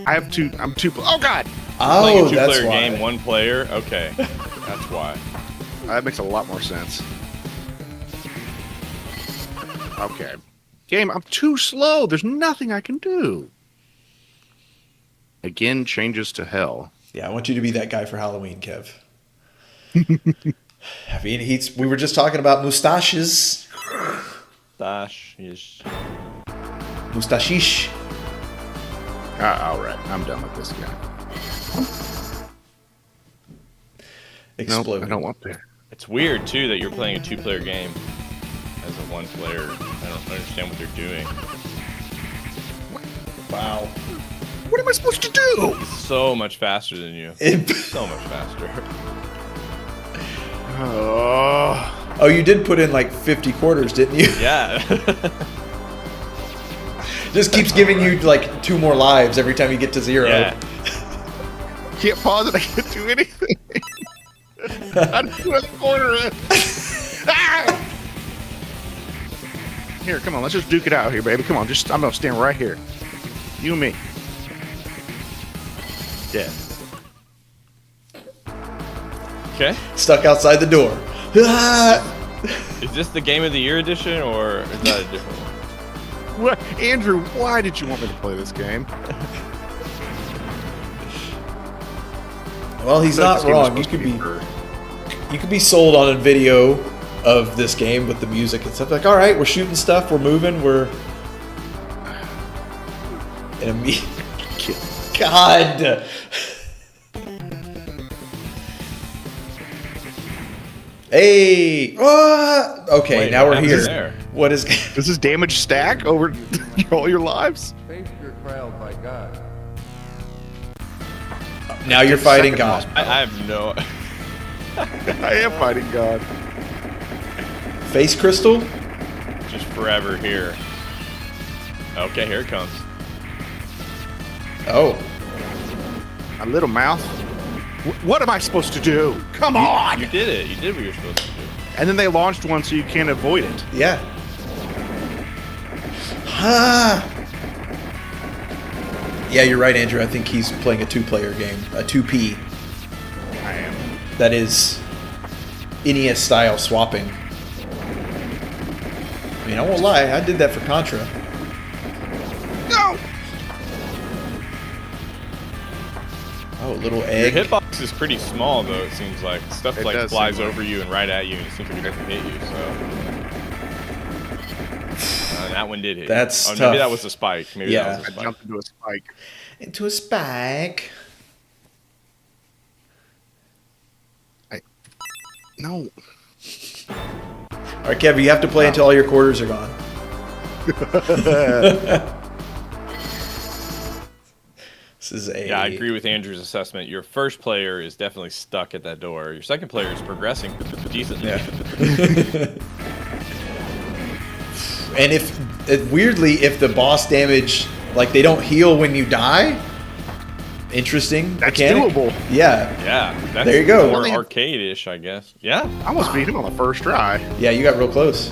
I have two. I'm two. Oh God, Playing Oh, a that's two-player why. game, one player. Okay, that's why. that makes a lot more sense. Okay, game. I'm too slow. There's nothing I can do. Again, changes to hell. Yeah, I want you to be that guy for Halloween, Kev. I mean, we were just talking about mustaches. Dash is. Mustashish. All right, I'm done with this guy. No, Explode. I don't want to. It's weird too that you're playing a two-player game as a one-player. I don't understand what they're doing. Wow. What am I supposed to do? So much faster than you. It- So much faster. Oh, oh, you did put in like 50 quarters, didn't you? Yeah. Just keeps giving you like 2 more lives every time you get to 0. Yeah. can't pause it. I can't do anything. I'm put a quarter in. Ah! Here, come on. Let's just duke it out here, baby. Come on. I'm gonna stand right here. You and me. Yeah. Okay. Stuck outside the door. Ah! Is this the Game of the Year edition or is that a different one? What, Andrew? Why did you want me to play this game? Well, he's not wrong. You could be sold on a video of this game with the music and stuff. Like, all right, we're shooting stuff, we're moving, we're. And God. Hey! Okay, Wait, now what we're happened here. there? What is... Does this damage stack over all your lives? Faith you're crowned by God. Now you're fighting God. I have no. I am fighting God. Face crystal? Just forever here. Okay, here it comes. Oh. A little mouth. What am I supposed to do? Come on! You did it. You did what you're supposed to do. And then they launched one so you can't avoid it. Yeah. Ha! Yeah, you're right, Andrew. I think he's playing a two-player game. A 2P. I am. That is NES-style swapping. I mean, I won't lie. I did that for Contra. No! Oh, little Your egg. hitbox is pretty small, though. It seems like stuff It like does flies seem like- over you and right at you, and it seems like it doesn't hit you. So that one did hit. That's you. Oh, tough. maybe that was a spike. Maybe Yeah. that was I a spike. jumped into a spike. Into a spike. No. All right, Kev, you have to play until all your quarters are gone. This is a... Yeah, I agree with Andrew's assessment. Your first player is definitely stuck at that door. Your second player is progressing decently. Yeah. And weirdly, if the boss damage, like, they don't heal when you die, interesting That's mechanic. doable. Yeah. Yeah, that's There you go. more Really? arcade-ish, I guess. Yeah. I almost beat him on the first try. Yeah, you got real close.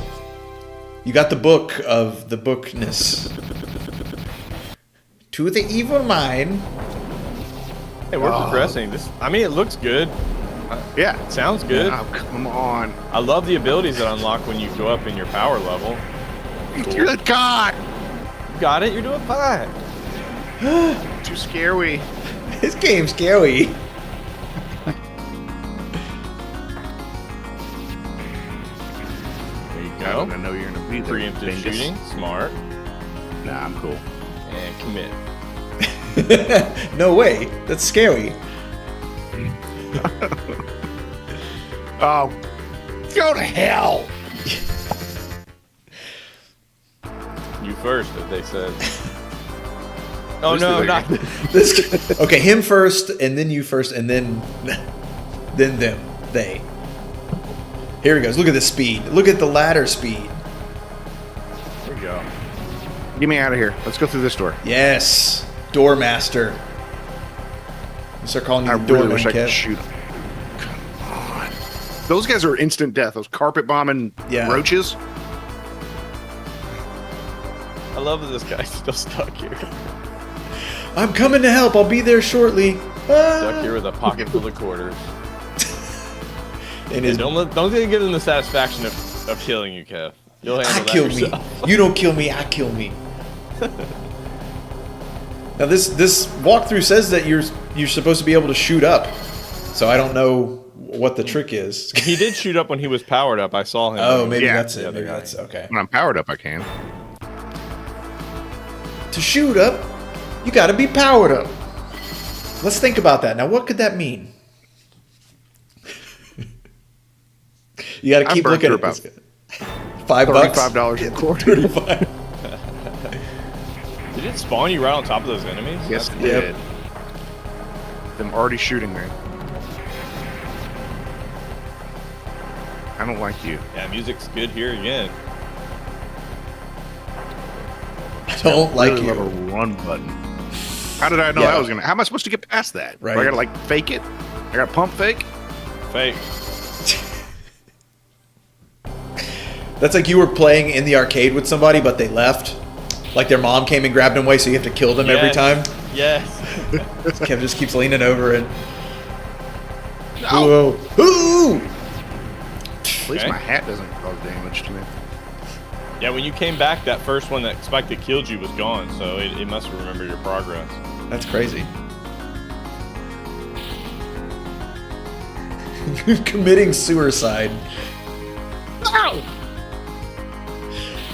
You got the book of the bookness. To the evil mind. Hey, we're progressing. I mean, it looks good. Yeah. It sounds good. Oh, come on. I love the abilities that unlock when you go up in your power level. You're the god. You got it. You're doing fine. Too scary. This game's scary. There you I go. know you're gonna be there. Preemptive dingus. shooting. Smart. Nah, I'm cool. And commit. No way. That's scary. Oh, go to hell. You first, as they said. Oh Who's no, the- not This, okay, him first, and then you first, and then them. They. Here he goes. Look at the speed. Look at the ladder speed. There we go. Get me out of here. Let's go through this door. Yes. Doormaster. You start calling you I the really doorman, wish I Kev. could shoot him. Come on. Those guys are instant death. Those carpet bombing Yeah. roaches. I love that this guy's still stuck here. I'm coming to help. I'll be there shortly. Stuck here with a pocket full of quarters. And And his, don't give him the satisfaction of killing you, Kev. You'll handle I that kill me. yourself. You don't kill me. I kill me. Now this walkthrough says that you're supposed to be able to shoot up, so I don't know what the trick is. He did shoot up when he was powered up. I saw him. Oh, maybe Yeah. that's The it. other Maybe guy. that's okay. When I'm powered up, I can. To shoot up, you got to be powered up. Let's think about that. Now, what could that mean? You got to I keep burned looking through at this. $5. $35 a quarter. 35. Did it spawn you right on top of those enemies? Yes, That's it Yep. did. Them already shooting me. I don't like you. Yeah, music's good here again. I don't like Really love you. a run button. How did I know Yeah. I was gonna? How am I supposed to get past that? Right. Do I gotta like fake it? I gotta pump fake. Fake. That's like you were playing in the arcade with somebody, but they left. Like their mom came and grabbed them away, so you have to kill them every Yes. time. Yes. Kev just keeps leaning over and. No. Whoa. Ooh! At least Okay. my hat doesn't cause damage to me. Yeah, when you came back, that first one, that spike that killed you was gone, so it must remember your progress. That's crazy. Committing suicide. No.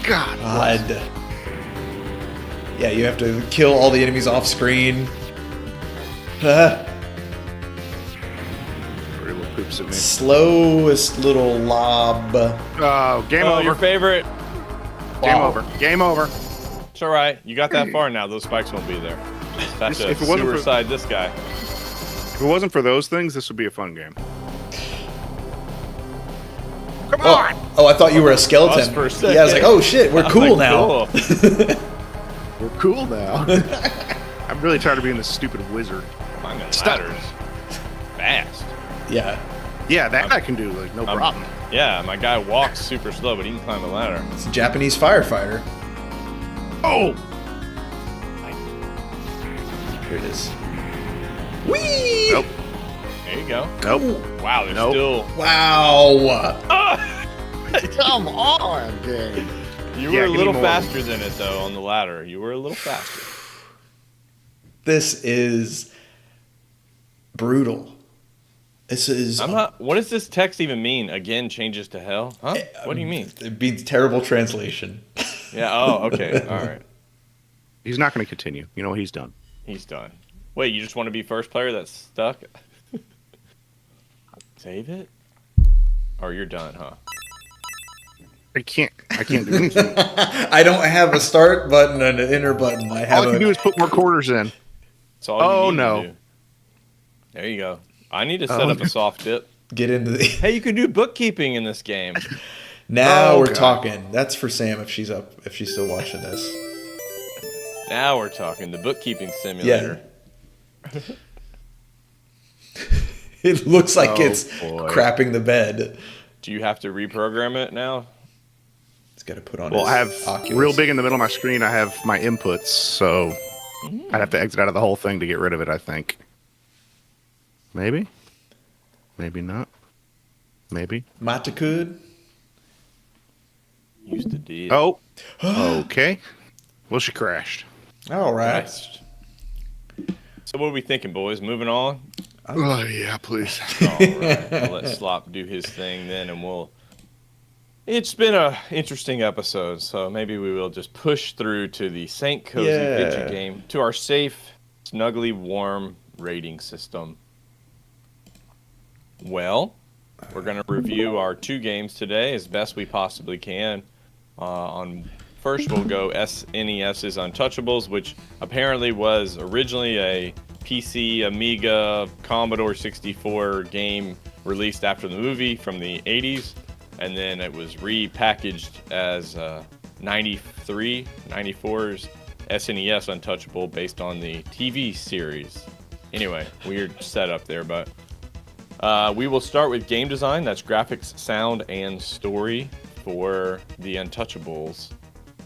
God. God. Yeah, you have to kill all the enemies off screen. Very little poops at me. Slowest little lob. Oh, game over. Your favorite. Game Wow. over. Game over. It's all right. You got that far now. Those spikes won't be there. Just have to If it wasn't for- suicide this guy. If it wasn't for those things, this would be a fun game. Come on! Oh, I thought you were a skeleton. Us for a second. Yeah, I was like, oh shit, we're I'm cool like, now. cool. We're cool now. I'm really tired of being this stupid wizard. Climbing Stop. ladders. Fast. Yeah, Yeah, that I can do, like, no problem. Yeah, my guy walks super slow, but he can climb a ladder. it's a Japanese firefighter. Oh! Here it is. Whee! Nope. There you go. Nope. Wow, there's Nope. still. Wow. Come on, game. You Yeah, were a give me little more. faster than it though on the ladder. You were a little faster. This is brutal. This is. I'm not. What does this text even mean? Again, changes to hell? Huh? What do you mean? It means terrible translation. Yeah. Oh, okay. All right. He's not going to continue. You know what? He's done. He's done. Wait, you just want to be first player that's stuck? Save it? Or you're done, huh? I can't do anything. I don't have a start button and an enter button. I have All I can do is put more quarters in. That's all you Oh, need no. to do. There you go. I need to set Oh, up no. a soft dip. get into the. Hey, you can do bookkeeping in this game. Now Oh, we're God. talking. That's for Sam if she's up, if she's still watching this. Now we're talking. The bookkeeping simulator. It looks like Oh, it's boy. crapping the bed. Do you have to reprogram it now? It's got to put on. Well, his I have Oculus. real big in the middle of my screen. I have my inputs, so I'd have to exit out of the whole thing to get rid of it. I think. Maybe. Maybe not. Maybe. Matakud. Used to do. Oh. Okay. Well, she crashed. All right. Christ. So what are we thinking, boys? Moving on? Oh yeah, please. All right. We'll let Slop do his thing then, and we'll... It's been a interesting episode, so maybe we will just push through to the St. Cozy Yeah. video game, to our safe, snuggly, warm rating system. Well, we're going to review our 2 games today as best we possibly can. First, we'll go SNES's Untouchables, which apparently was originally a PC, Amiga, Commodore 64 game released after the movie from the 80s, and then it was repackaged as 94's SNES Untouchable based on the TV series. Anyway, weird setup there, but we will start with game design. That's graphics, sound, and story for the Untouchables.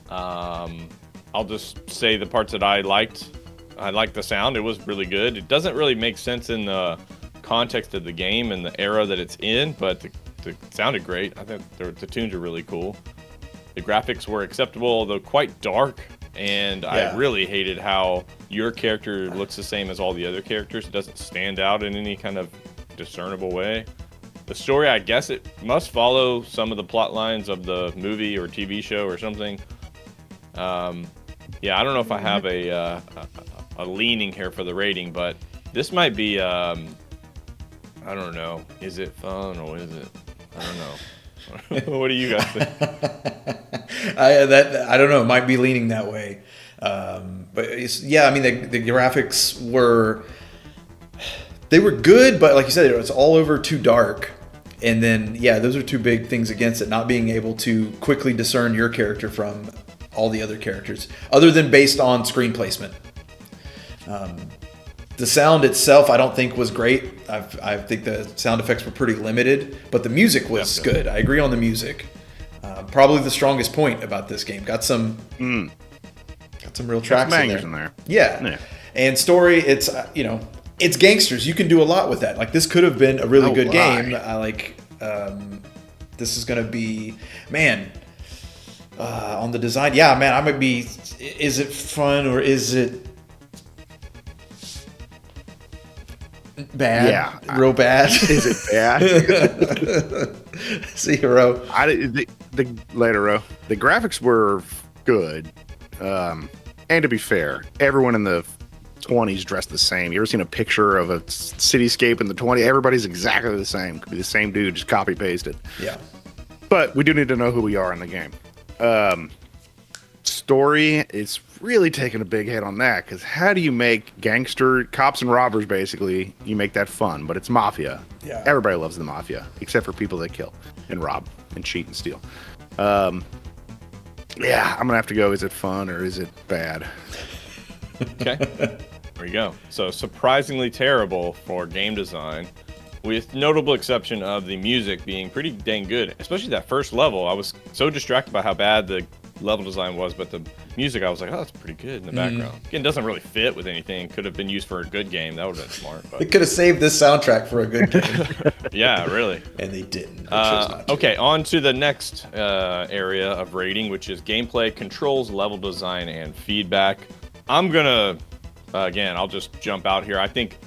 I'll just say the parts that I liked. I liked the sound. It was really good. It doesn't really make sense in the context of the game and the era that it's in, but it sounded great. I think the tunes are really cool. The graphics were acceptable, although quite dark, and Yeah. I really hated how your character looks the same as all the other characters. It doesn't stand out in any kind of discernible way. The story, I guess it must follow some of the plot lines of the movie or TV show or something. Yeah, I don't know if I have a leaning here for the rating, but this might be, I don't know. Is it fun or is it? I don't know. What do you guys think? I don't know. It might be leaning that way. But yeah, I mean, the graphics were good, but like you said, it was all over too dark. And then, yeah, those are 2 big things against it, not being able to quickly discern your character from all the other characters, other than based on screen placement. The sound itself, I don't think was great. I think the sound effects were pretty limited, but the music was good. I agree on the music. Probably the strongest point about this game. Got some real tracks Bangers in in there. Yeah. And story, it's it's gangsters. You can do a lot with that. Like, this could have been a really good game. This is gonna be, man. On the design, yeah, man, I might be. Is it fun or is it bad? Yeah. Real bad. Is it bad? See, Hero. Later, Ro. The graphics were good. And to be fair, everyone in the 20s dressed the same. You ever seen a picture of a cityscape in the 20s? Everybody's exactly the same. Could be the same dude, just copy pasted. Yeah. But we do need to know who we are in the game. Story is really taking a big hit on that, because how do you make gangster cops and robbers, basically, you make that fun, but it's mafia. Yeah. Everybody loves the mafia, except for people that kill and rob and cheat and steal. Yeah, I'm gonna have to go, is it fun or is it bad? Okay. There you go. So surprisingly terrible for game design, with notable exception of the music being pretty dang good, especially that first level. I was so distracted by how bad the level design was, but the music, I was like, oh, that's pretty good in the background. Again, it doesn't really fit with anything. Could have been used for a good game. That would have been smart. But They could have saved this soundtrack for a good game. yeah, really. And they didn't. They chose not to. Okay, on to the next area of rating, which is gameplay, controls, level design, and feedback. I'm gonna, again, I'll just jump out here. I think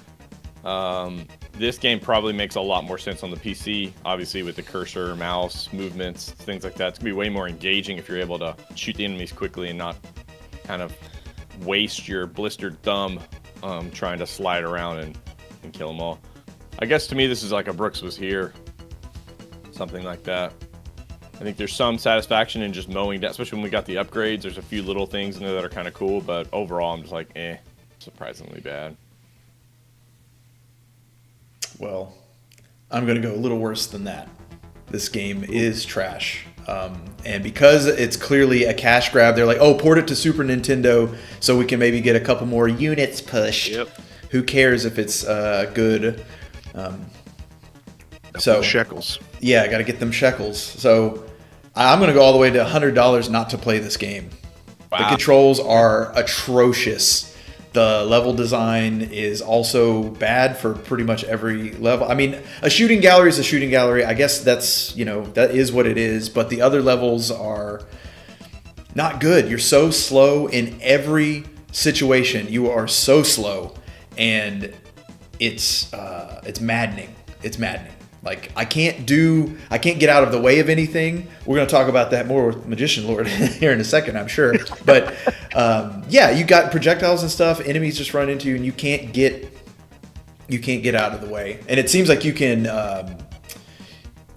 this game probably makes a lot more sense on the PC, obviously with the cursor, mouse, movements, things like that. It's gonna be way more engaging if you're able to shoot the enemies quickly and not kind of waste your blistered thumb trying to slide around and kill them all. I guess to me this is like a Brooks was here, something like that. I think there's some satisfaction in just mowing down, especially when we got the upgrades. There's a few little things in there that are kind of cool, but overall I'm just like, surprisingly bad. Well, I'm going to go a little worse than that. This game is trash. And because it's clearly a cash grab, they're like, oh, port it to Super Nintendo so we can maybe get a couple more units pushed. Yep. Who cares if it's good? Shekels. Yeah, I got to get them shekels. So I'm going to go all the way to $100 not to play this game. Wow. The controls are atrocious. The level design is also bad for pretty much every level. I mean, a shooting gallery is a shooting gallery. I guess that's, that is what it is. But the other levels are not good. You're so slow in every situation. You are so slow. And it's maddening. It's maddening. Like, I can't get out of the way of anything. We're going to talk about that more with Magician Lord here in a second, I'm sure. But, yeah, you got projectiles and stuff. Enemies just run into you, and you can't get out of the way. And it seems like you can,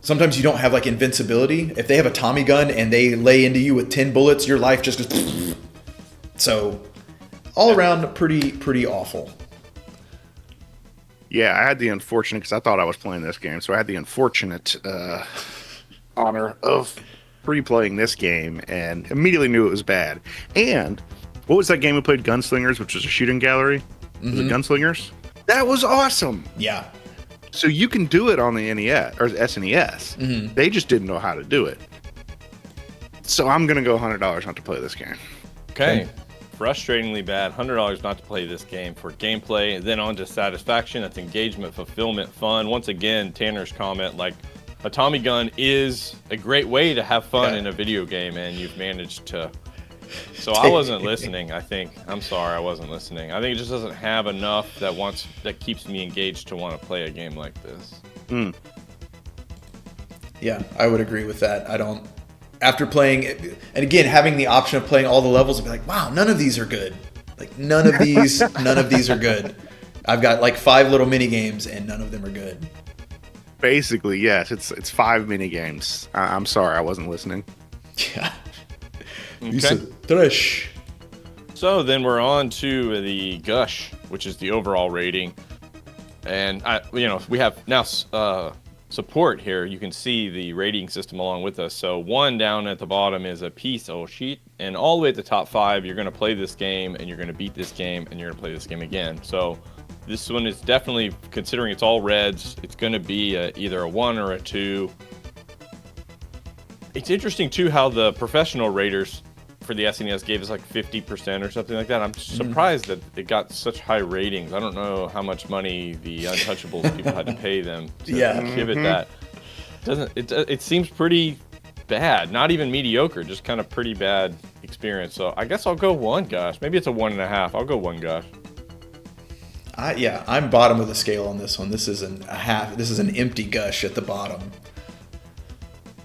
sometimes you don't have, like, invincibility. If they have a Tommy gun and they lay into you with 10 bullets, your life just goes. So, all around, pretty awful. Yeah, I had the unfortunate, because I thought I was playing this game, so I had the unfortunate honor of replaying this game and immediately knew it was bad. And what was that game we played, Gunslingers, which was a shooting gallery? Was it Gunslingers? That was awesome. Yeah. So you can do it on the NES or SNES. Mm-hmm. They just didn't know how to do it. So I'm going to go $100 not to play this game. Okay. Frustratingly bad. $100 not to play this game for gameplay. And then on to satisfaction. That's engagement, fulfillment, fun. Once again, Tanner's comment, like, a Tommy gun is a great way to have fun in a video game, and you've managed to. So I wasn't listening, I think. I'm sorry, I wasn't listening. I think it just doesn't have enough that keeps me engaged to want to play a game like this. Yeah, I would agree with that. I don't. After playing, and again, having the option of playing all the levels, and be like, wow, none of these are good. Like, none of these are good. I've got like 5 little mini games, and none of them are good. Basically, yes, it's 5 mini games. I'm sorry, I wasn't listening. Yeah. Okay. Trash. So then we're on to the Gush, which is the overall rating, and we have now support here. You can see the rating system along with us. So 1 down at the bottom is a piece of shit, and all the way at the top 5, you're going to play this game, and you're going to beat this game, and you're going to play this game again. So this one is definitely, considering it's all reds, it's going to be either a 1 or a 2. It's interesting too how the professional raters for the SNES gave us like 50% or something like that. I'm surprised that it got such high ratings. I don't know how much money the Untouchables people had to pay them to give it that. It seems pretty bad, not even mediocre, just kind of pretty bad experience. So I guess I'll go 1 Gush. Maybe it's a 1.5. I'll go 1 Gush. I'm bottom of the scale on this one. This is a half. This is an empty Gush at the bottom.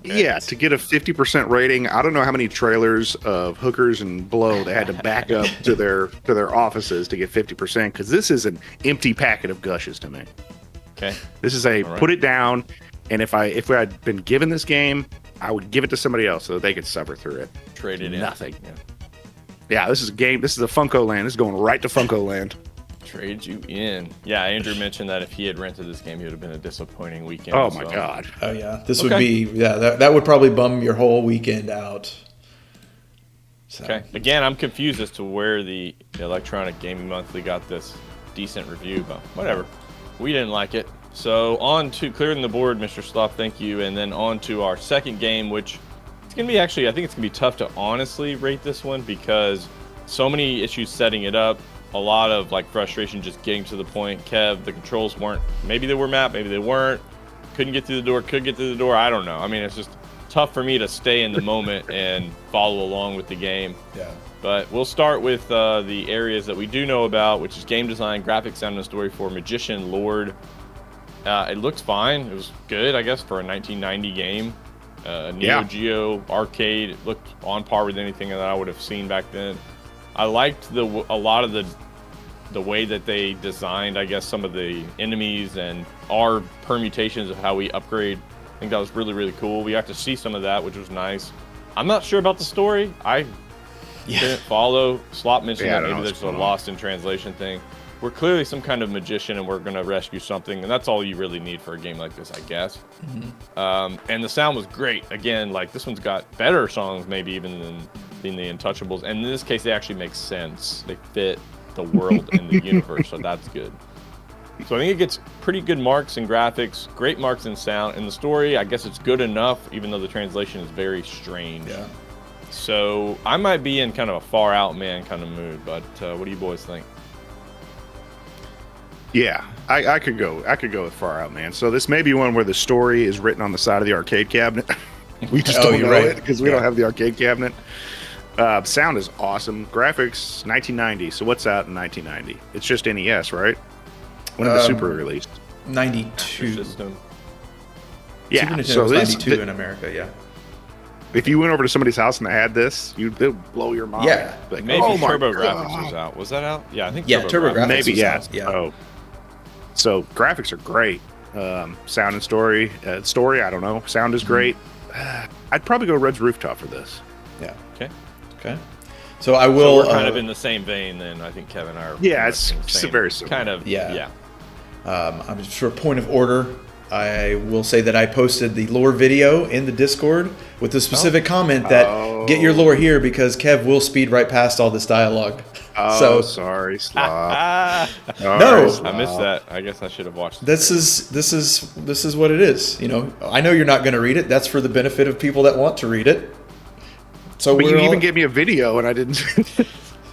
Yeah, to get a 50% rating, I don't know how many trailers of hookers and blow they had to back up to their offices to get 50%, because this is an empty packet of gushes to me. Okay. This is a All right. put it down, and if I had been given this game, I would give it to somebody else so that they could suffer through it. Trade it in. Nothing. Yeah. Yeah, this is a game. This is a Funko Land. This is going right to Funko Land. Trade you in. Yeah, Andrew mentioned that if he had rented this game, it would have been a disappointing weekend. Oh my god. Oh yeah, this Okay. would be that would probably bum your whole weekend out. So. Okay. Again, I'm confused as to where the Electronic Gaming Monthly got this decent review, but whatever. We didn't like it. So on to clearing the board, Mr. Sloth, thank you. And then on to our second game, which it's going to be actually, I think it's going to be tough to honestly rate this one because so many issues setting it up. A lot of like frustration just getting to the point. Kev, the controls weren't, maybe they were mapped, maybe they weren't. Couldn't get through the door, could get through the door. I don't know. I mean, it's just tough for me to stay in the moment and follow along with the game. Yeah. But we'll start with the areas that we do know about, which is game design, graphics, sound, and story for Magician Lord. It looked fine. It was good, I guess, for a 1990 game. Neo Geo arcade. It looked on par with anything that I would have seen back then. I liked a lot of the way that they designed, I guess, some of the enemies and our permutations of how we upgrade. I think that was really, really cool. We got to see some of that, which was nice. I'm not sure about the story. I didn't follow. Slop mentioned Yeah, I that don't know maybe what's there's a going on. lost in translation thing. We're clearly some kind of magician and we're going to rescue something, and that's all you really need for a game like this, I guess. And the sound was great. Again, like this one's got better songs maybe even than the Untouchables, and in this case they actually make sense. They fit the world and the universe, so that's good. So I think it gets pretty good marks in graphics, great marks in sound, and the story, I guess it's good enough, even though the translation is very strange. Yeah. So I might be in kind of a far out man kind of mood, but what do you boys think? Yeah, I could go with Far Out, man. So this may be one where the story is written on the side of the arcade cabinet. We just don't you're know right. it because we don't have the arcade cabinet. Sound is awesome. Graphics, 1990. So what's out in 1990? It's just NES, right? When did the Super released? 92. System. Yeah, Super Nintendo so was this, 92 in America. Yeah. if you went over to somebody's house and they had this, it would blow your mind. Yeah. Like, Maybe oh my Turbo God. Graphics was out. Was that out? Yeah, I think Yeah, TurboGrafx Maybe, was yeah. out, yeah. Oh, so graphics are great. Sound and story. Story, I don't know. Sound is great. I'd probably go Red's Rooftop for this. Yeah. Okay. Okay. So I So will. we're kind of in the same vein then. I think Kevin and I are. Yeah, pretty it's much in the same very similar. kind of. Yeah. Yeah. I'm just for a point of order. I will say that I posted the lore video in the Discord with the specific comment that get your lore here because Kev will speed right past all this dialogue. Oh, sorry, Slop. No. I missed that. I guess I should have watched. This is what it is. You know, I know you're not going to read it. That's for the benefit of people that want to read it. So But we're you all, even gave me a video and I didn't.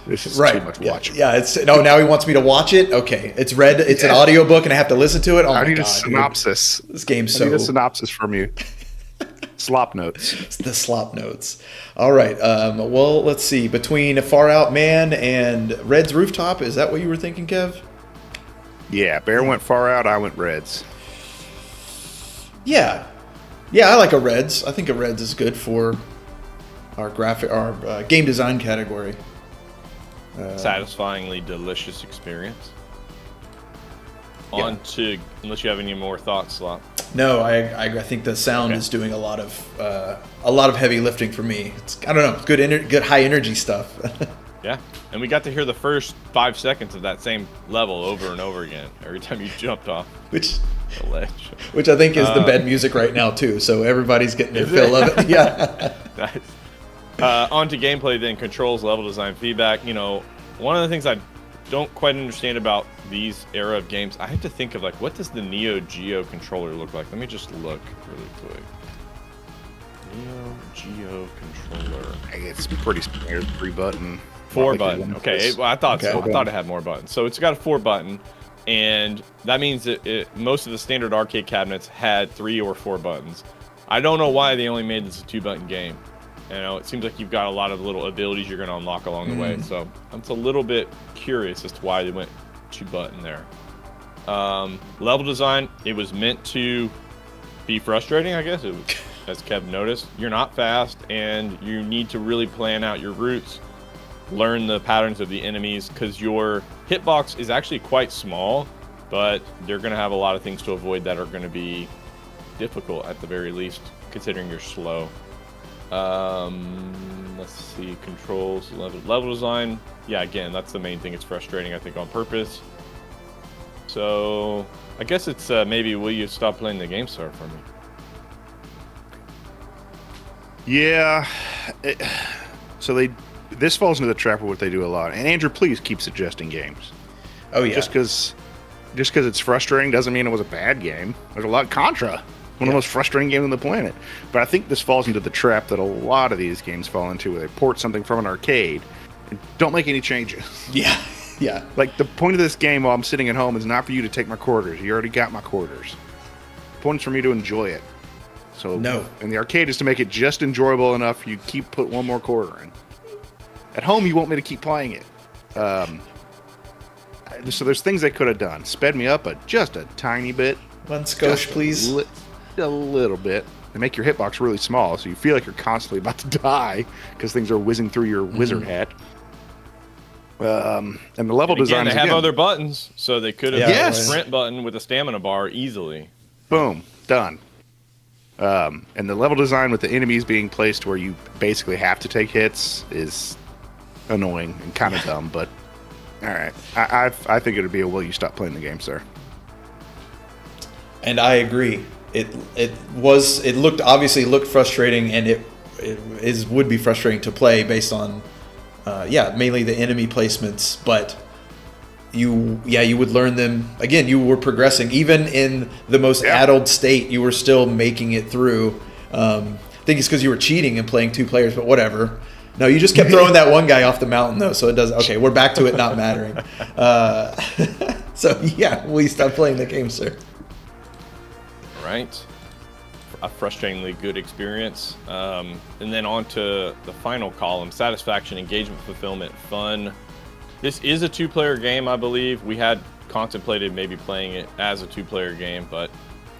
This is right. too much Yeah, watching. yeah, it's no. Now he wants me to watch it. Okay, it's read. It's an audiobook, and I have to listen to it. Oh I my need god, a synopsis. dude. This game's I need a so synopsis from you. Slop notes. it's the slop notes. All right. Well, let's see. Between Far Out Man and Red's Rooftop, is that what you were thinking, Kev? Yeah, Bear went Far Out. I went Reds. Yeah, I like a Reds. I think a Reds is good for our game design category. Satisfyingly delicious experience. Yeah. On to, unless you have any more thoughts, Slop. No, I think the sound is doing a lot of heavy lifting for me. It's, I don't know, good high energy stuff. Yeah, and we got to hear the first 5 seconds of that same level over and over again every time you jumped off which the ledge. I think is the bed music right now too. So everybody's getting their fill of it. Yeah. Nice. On to gameplay then, controls, level design, feedback. You know, one of the things I don't quite understand about these era of games, I have to think of like, what does the Neo Geo controller look like? Let me just look really quick. Neo Geo controller. It's pretty standard 3-button. 4-button. Okay, well, I thought so. Okay. I thought it had more buttons. So it's got a 4-button, and that means that most of the standard arcade cabinets had 3 or 4 buttons. I don't know why they only made this a 2-button game. You know, it seems like you've got a lot of little abilities you're going to unlock along the way. So I'm a little bit curious as to why they went 2-button there. Level design, it was meant to be frustrating, I guess. It was, as Kev noticed. You're not fast, and you need to really plan out your routes, learn the patterns of the enemies, because your hitbox is actually quite small, but they're going to have a lot of things to avoid that are going to be difficult at the very least, considering you're slow. Let's see, controls, level design. Yeah, again, that's the main thing. It's frustrating, I think, on purpose. So I guess it's maybe will you stop playing the game, sir, for me? Yeah. This falls into the trap of what they do a lot. And Andrew, please keep suggesting games. Oh yeah. Just because it's frustrating doesn't mean it was a bad game. There's a lot of Contra. One of the most frustrating games on the planet. But I think this falls into the trap that a lot of these games fall into, where they port something from an arcade and don't make any changes. Yeah. Yeah. Like, the point of this game while I'm sitting at home is not for you to take my quarters. You already got my quarters. The point is for me to enjoy it. So, No. And the arcade is to make it just enjoyable enough you put one more quarter in. At home, you want me to keep playing it. So there's things they could have done. Sped me up just a tiny bit. One skosh, please. A little bit. They make your hitbox really small, so you feel like you're constantly about to die because things are whizzing through your wizard hat. And the level design. They have other buttons, so they could have Yes. a sprint button with a stamina bar easily. Boom, done. And the level design with the enemies being placed where you basically have to take hits is annoying and kind of dumb. But all right, I think it'd be a will you stop playing the game, sir? And I agree. It looked frustrating, and it would be frustrating to play based on mainly the enemy placements, but you would learn them. Again, you were progressing even in the most addled state. You were still making it through. I think it's because you were cheating and playing two players, but whatever. No, you just kept throwing that one guy off the mountain though, so it does. Okay, we're back to it not mattering. So yeah, will you stop playing the game, sir? Right, a frustratingly good experience. And then on to the final column: satisfaction, engagement, fulfillment, fun. This is a two-player game, I believe. We had contemplated maybe playing it as a two-player game, but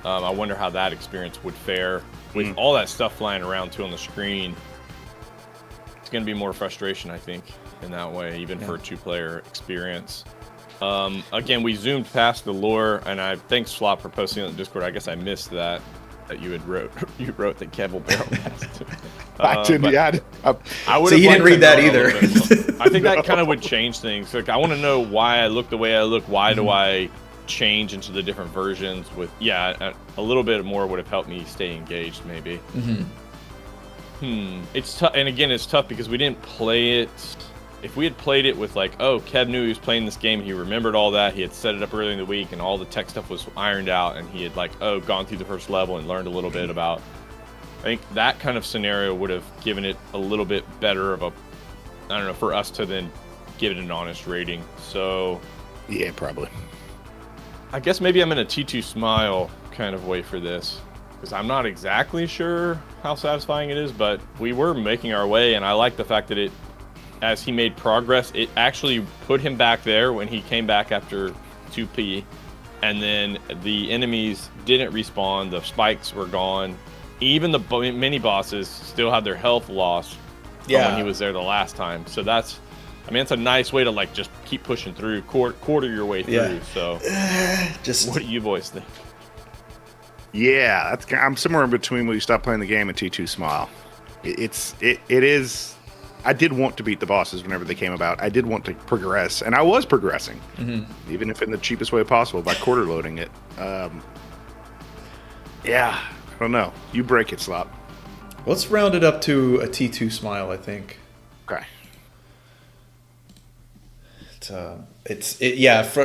I wonder how that experience would fare with all that stuff flying around too on the screen. It's going to be more frustration, I think, in that way, even for a two-player experience. Again, we zoomed past the lore, and I thanks Slop for posting on the Discord. I guess I missed that you wrote that Kev will barrel cast. I didn't. I would. So you didn't read that either. I think that kind of would change things. Like, I want to know why I look the way I look. Why do I change into the different versions? With a little bit more would have helped me stay engaged, maybe. It's tough, and again, it's tough because we didn't play it. If we had played it with Kev knew he was playing this game, he remembered all that, he had set it up earlier in the week, and all the tech stuff was ironed out, and he had gone through the first level and learned a little bit about. I think that kind of scenario would have given it a little bit better of for us to then give it an honest rating. So, Yeah, probably. I guess maybe I'm in a T2 smile kind of way for this, because I'm not exactly sure how satisfying it is, but we were making our way, and I like the fact that as he made progress, it actually put him back there when he came back after 2P, and then the enemies didn't respawn, the spikes were gone, even the mini bosses still had their health lost from when he was there the last time. So that's a nice way to just keep pushing through, quarter your way through. So what do you boys think? Yeah, I'm somewhere in between will you stop playing the game and T2 smile. It is. I did want to beat the bosses whenever they came about. I did want to progress, and I was progressing, even if in the cheapest way possible by quarter loading it. I don't know. You break it, Slop. Let's round it up to a T2 smile, I think. Okay.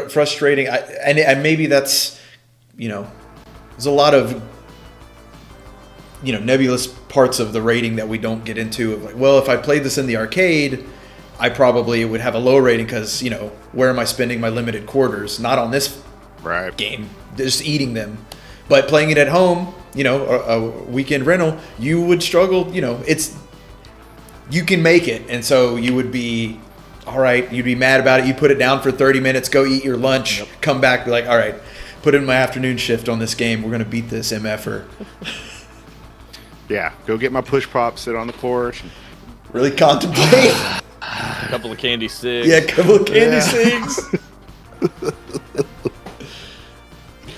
Frustrating. And maybe that's, there's a lot of, nebulous parts of the rating that we don't get into. Of if I played this in the arcade, I probably would have a low rating because, where am I spending my limited quarters? Not on this game, just eating them. But playing it at home, a weekend rental, you would struggle. You can make it, and so you would be all right. You'd be mad about it. You put it down for 30 minutes, go eat your lunch, come back, be like, all right, put in my afternoon shift on this game. We're gonna beat this MFer. Yeah, go get my push pop, sit on the porch. Really contemplate. A couple of candy cigs. Yeah, a couple of candy cigs.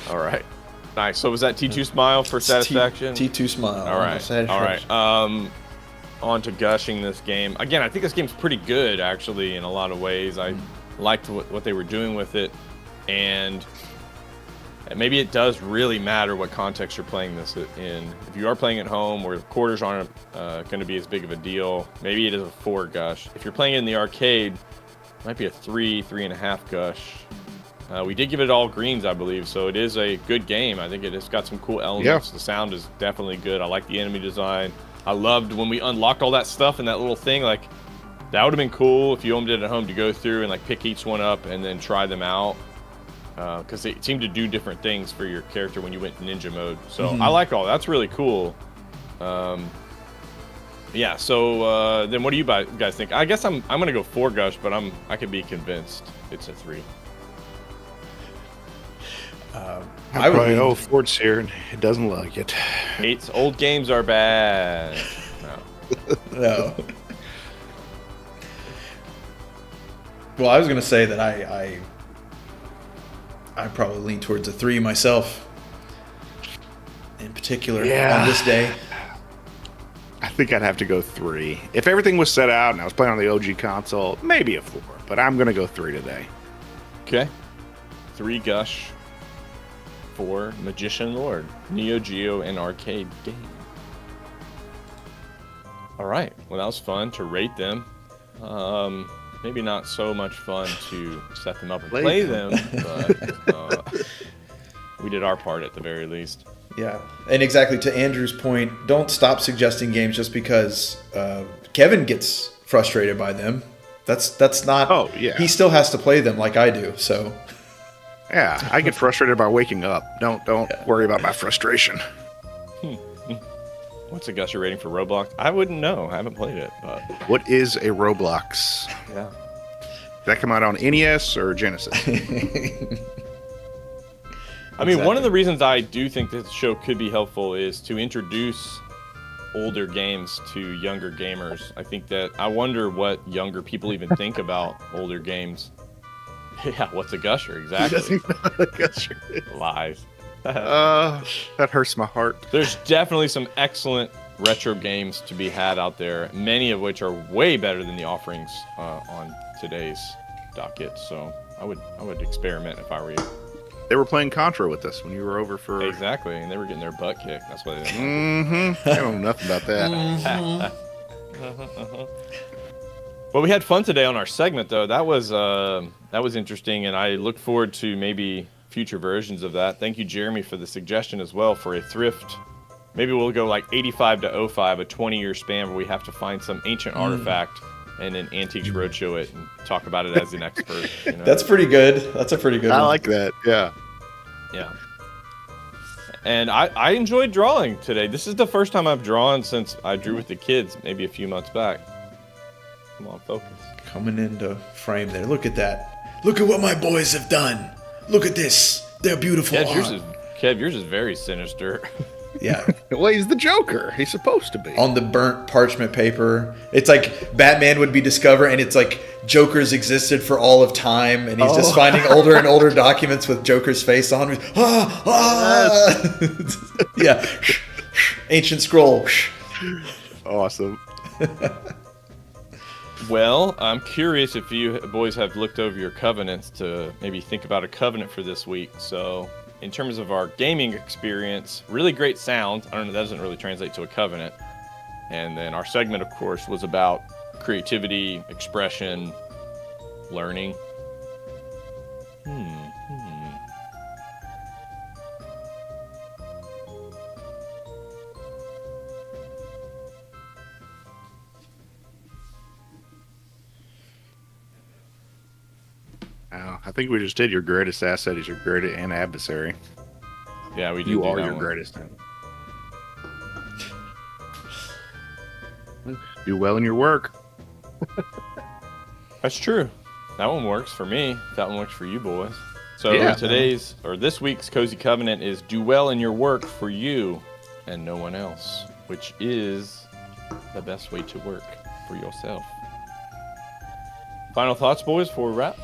All right. Nice. So was that T2 smile for satisfaction? T2 smile. All right. Satisfaction. All right. On to gushing this game. Again, I think this game's pretty good, actually, in a lot of ways. I liked what they were doing with it. And maybe it does really matter what context you're playing this in. If you are playing at home where quarters aren't going to be as big of a deal, maybe it is a 4 gush. If you're playing it in the arcade, it might be a 3.5 gush. We did give it all greens, I believe, so it is a good game. I think it's got some cool elements. Yeah. The sound is definitely good. I like the enemy design. I loved when we unlocked all that stuff in that little thing. Like, that would have been cool if you owned it at home to go through and like pick each one up and then try them out. Because they seem to do different things for your character when you went ninja mode. So I like all that. That's really cool. Yeah. So then, what do you guys think? I guess I'm gonna go 4 gush, but I could be convinced it's a 3. I probably Ford's here and it doesn't like it. Hates old games are bad. No. No. Well, I was gonna say that I probably lean towards a 3 myself. In particular, on this day. I think I'd have to go 3. If everything was set out and I was playing on the OG console, maybe a 4. But I'm gonna go 3 today. Okay. 3 gush for Magician Lord, Neo Geo and arcade game. All right. Well, that was fun to rate them. Maybe not so much fun to set them up and play them, but we did our part at the very least. Yeah, and exactly to Andrew's point, don't stop suggesting games just because Kevin gets frustrated by them. That's not. Oh, yeah. He still has to play them like I do. So. Yeah, I get frustrated by waking up. Don't worry about my frustration. What's a gusher rating for Roblox? I wouldn't know. I haven't played it, but What is a Roblox? yeah. Did that come out on NES or Genesis? I mean, one of the reasons I do think this show could be helpful is to introduce older games to younger gamers. I wonder what younger people even think about older games. Yeah, what's a gusher? Exactly. He doesn't know what a gusher is. Lies. That hurts my heart. There's definitely some excellent retro games to be had out there, many of which are way better than the offerings on today's docket. So I would experiment if I were you. They were playing Contra with us when you were over for... Exactly, and they were getting their butt kicked. That's why they didn't. Mm-hmm. I don't know nothing about that. Well, we had fun today on our segment, though. That was interesting, and I look forward to maybe future versions of that. Thank you, Jeremy, for the suggestion as well for a thrift. Maybe we'll go like 85 to 05, a 20-year span where we have to find some ancient artifact and then Antiques Roadshow it and talk about it as an expert. You know? That's pretty good. That's a pretty good one. I like that, yeah. Yeah. And I enjoyed drawing today. This is the first time I've drawn since I drew with the kids, maybe a few months back. Come on, focus. Coming into frame there. Look at that. Look at what my boys have done. Look at this. They're beautiful. Kev, yours is very sinister. Yeah. Well, he's the Joker. He's supposed to be. On the burnt parchment paper. It's like Batman would be discovered, and it's like Joker's existed for all of time, and he's just finding older and older documents with Joker's face on. Yeah. Ancient scroll. Awesome. Well, I'm curious if you boys have looked over your covenants to maybe think about a covenant for this week. So, in terms of our gaming experience, really great sound. I don't know, that doesn't really translate to a covenant. And then our segment, of course, was about creativity, expression, learning. I think we just did. Your greatest asset is your greatest and adversary. Yeah, we did. You do are that your one. greatest. Do well in your work. That's true. That one works for me. That one works for you boys. So Yeah. this week's Cozy Covenant is do well in your work for you and no one else. which is the best way to work for yourself. Final thoughts, boys, before we wrap?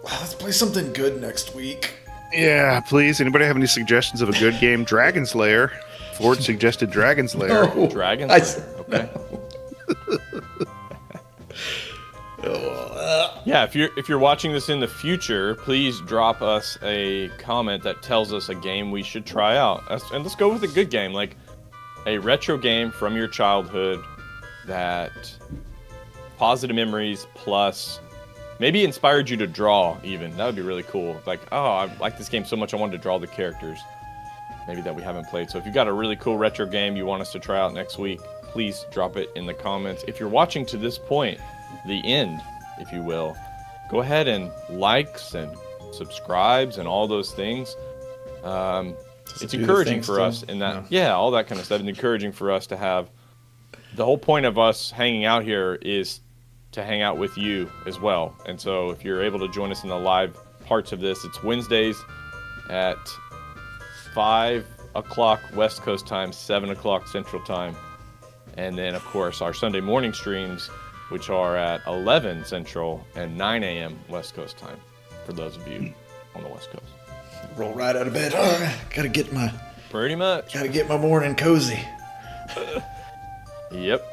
Let's play something good next week. Yeah, please. Anybody have any suggestions of a good game? Dragon's Lair. Ford suggested Dragon's Lair. No. Dragons? Okay. Yeah, if you're watching this in the future, please drop us a comment that tells us a game we should try out. And let's go with a good game, like a retro game from your childhood that positive memories plus maybe inspired you to draw even. That would be really cool. Like, oh, I like this game so much I wanted to draw the characters. Maybe that we haven't played. So if you've got a really cool retro game you want us to try out next week, please drop it in the comments. If you're watching to this point, the end, if you will, go ahead and likes and subscribes and all those things. It's encouraging for us in that, yeah, all that kind of stuff. It's encouraging for us to have. The whole point of us hanging out here is to hang out with you as well. And so if you're able to join us in the live parts of this, it's Wednesdays at 5 o'clock West Coast time, 7 o'clock Central time. And then, of course, our Sunday morning streams, which are at 11 Central and 9 a.m. West Coast time, for those of you on the West Coast. Roll right out of bed. Pretty much. Gotta get my morning cozy. Yep.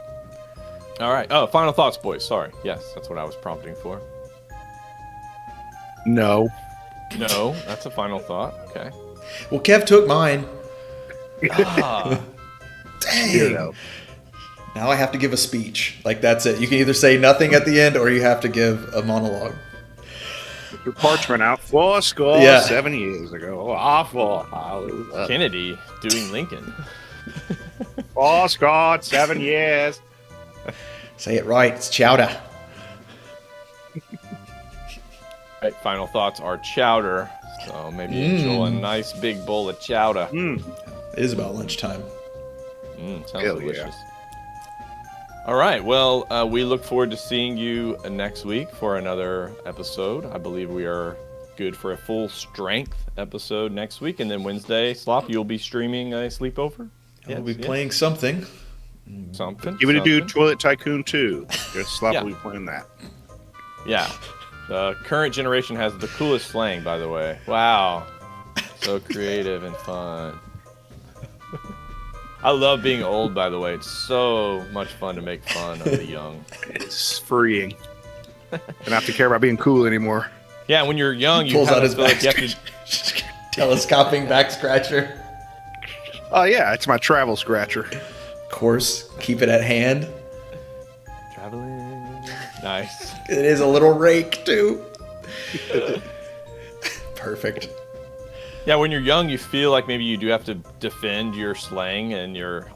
All right. Oh, final thoughts, boys. Sorry. Yes, that's what I was prompting for. No. No, that's a final thought. Okay. Well, Kev took mine. Ah. Dang. You know. Now I have to give a speech. Like, that's it. You can either say nothing at the end or you have to give a monologue. Your parchment out. 4 Yeah. 7 years ago. Awful. Hallelujah. Kennedy doing Lincoln. 4 7 years. Say it right. It's chowder. Right, final thoughts are chowder. So maybe enjoy a nice big bowl of chowder. It is about lunchtime. Sounds Hell delicious. All right. Well, we look forward to seeing you next week for another episode. I believe we are good for a full strength episode next week. And then Wednesday, Slop, you'll be streaming a sleepover? We'll be playing something. Something. Give it a do something. Toilet Tycoon 2. Just slap Yeah. we playing that. Yeah. The current generation has the coolest slang, by the way. Wow. So creative and fun. I love being old, by the way. It's so much fun to make fun of the young. It's freeing. I don't have to care about being cool anymore. Yeah, when you're young, you Pulls kind out of his feel back like you have to... scratcher. Telescoping back scratcher. Oh, yeah. It's my travel scratcher. Of course, keep it at hand. Traveling. Nice. It is a little rake, too. Perfect. Yeah, when you're young, you feel like maybe you do have to defend your slang and your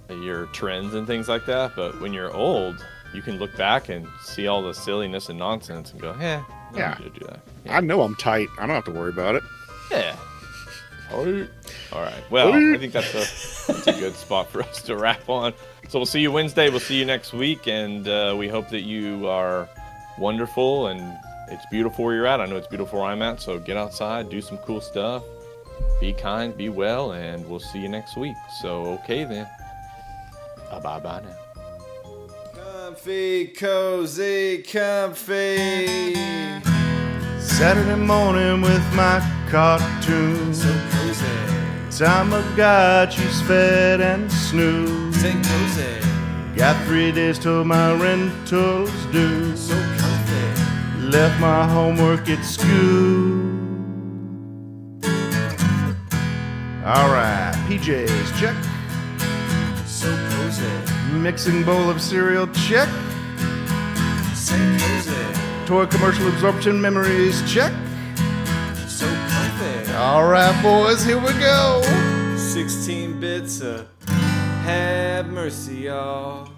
trends and things like that. But when you're old, you can look back and see all the silliness and nonsense and go, no Yeah. need to do that. I know I'm tight. I don't have to worry about it. Yeah. All right. Well, I think that's a good spot for us to wrap on. So we'll see you Wednesday. We'll see you next week. And we hope that you are wonderful and it's beautiful where you're at. I know it's beautiful where I'm at. So get outside, do some cool stuff. Be kind, be well, and we'll see you next week. So, okay then. Bye-bye now. Comfy, cozy, comfy. Saturday morning with my cartoon. So cozy. Tamagotchi's fed and snooze. Say cozy. Got 3 days till my rental's due. So comfy. Left my homework at school. Alright, PJs, check. So cozy. Mixing bowl of cereal, check. Say cozy. Toy commercial absorption memories, check. So comfy. Alright, boys, here we go. 16 bits of have mercy, y'all.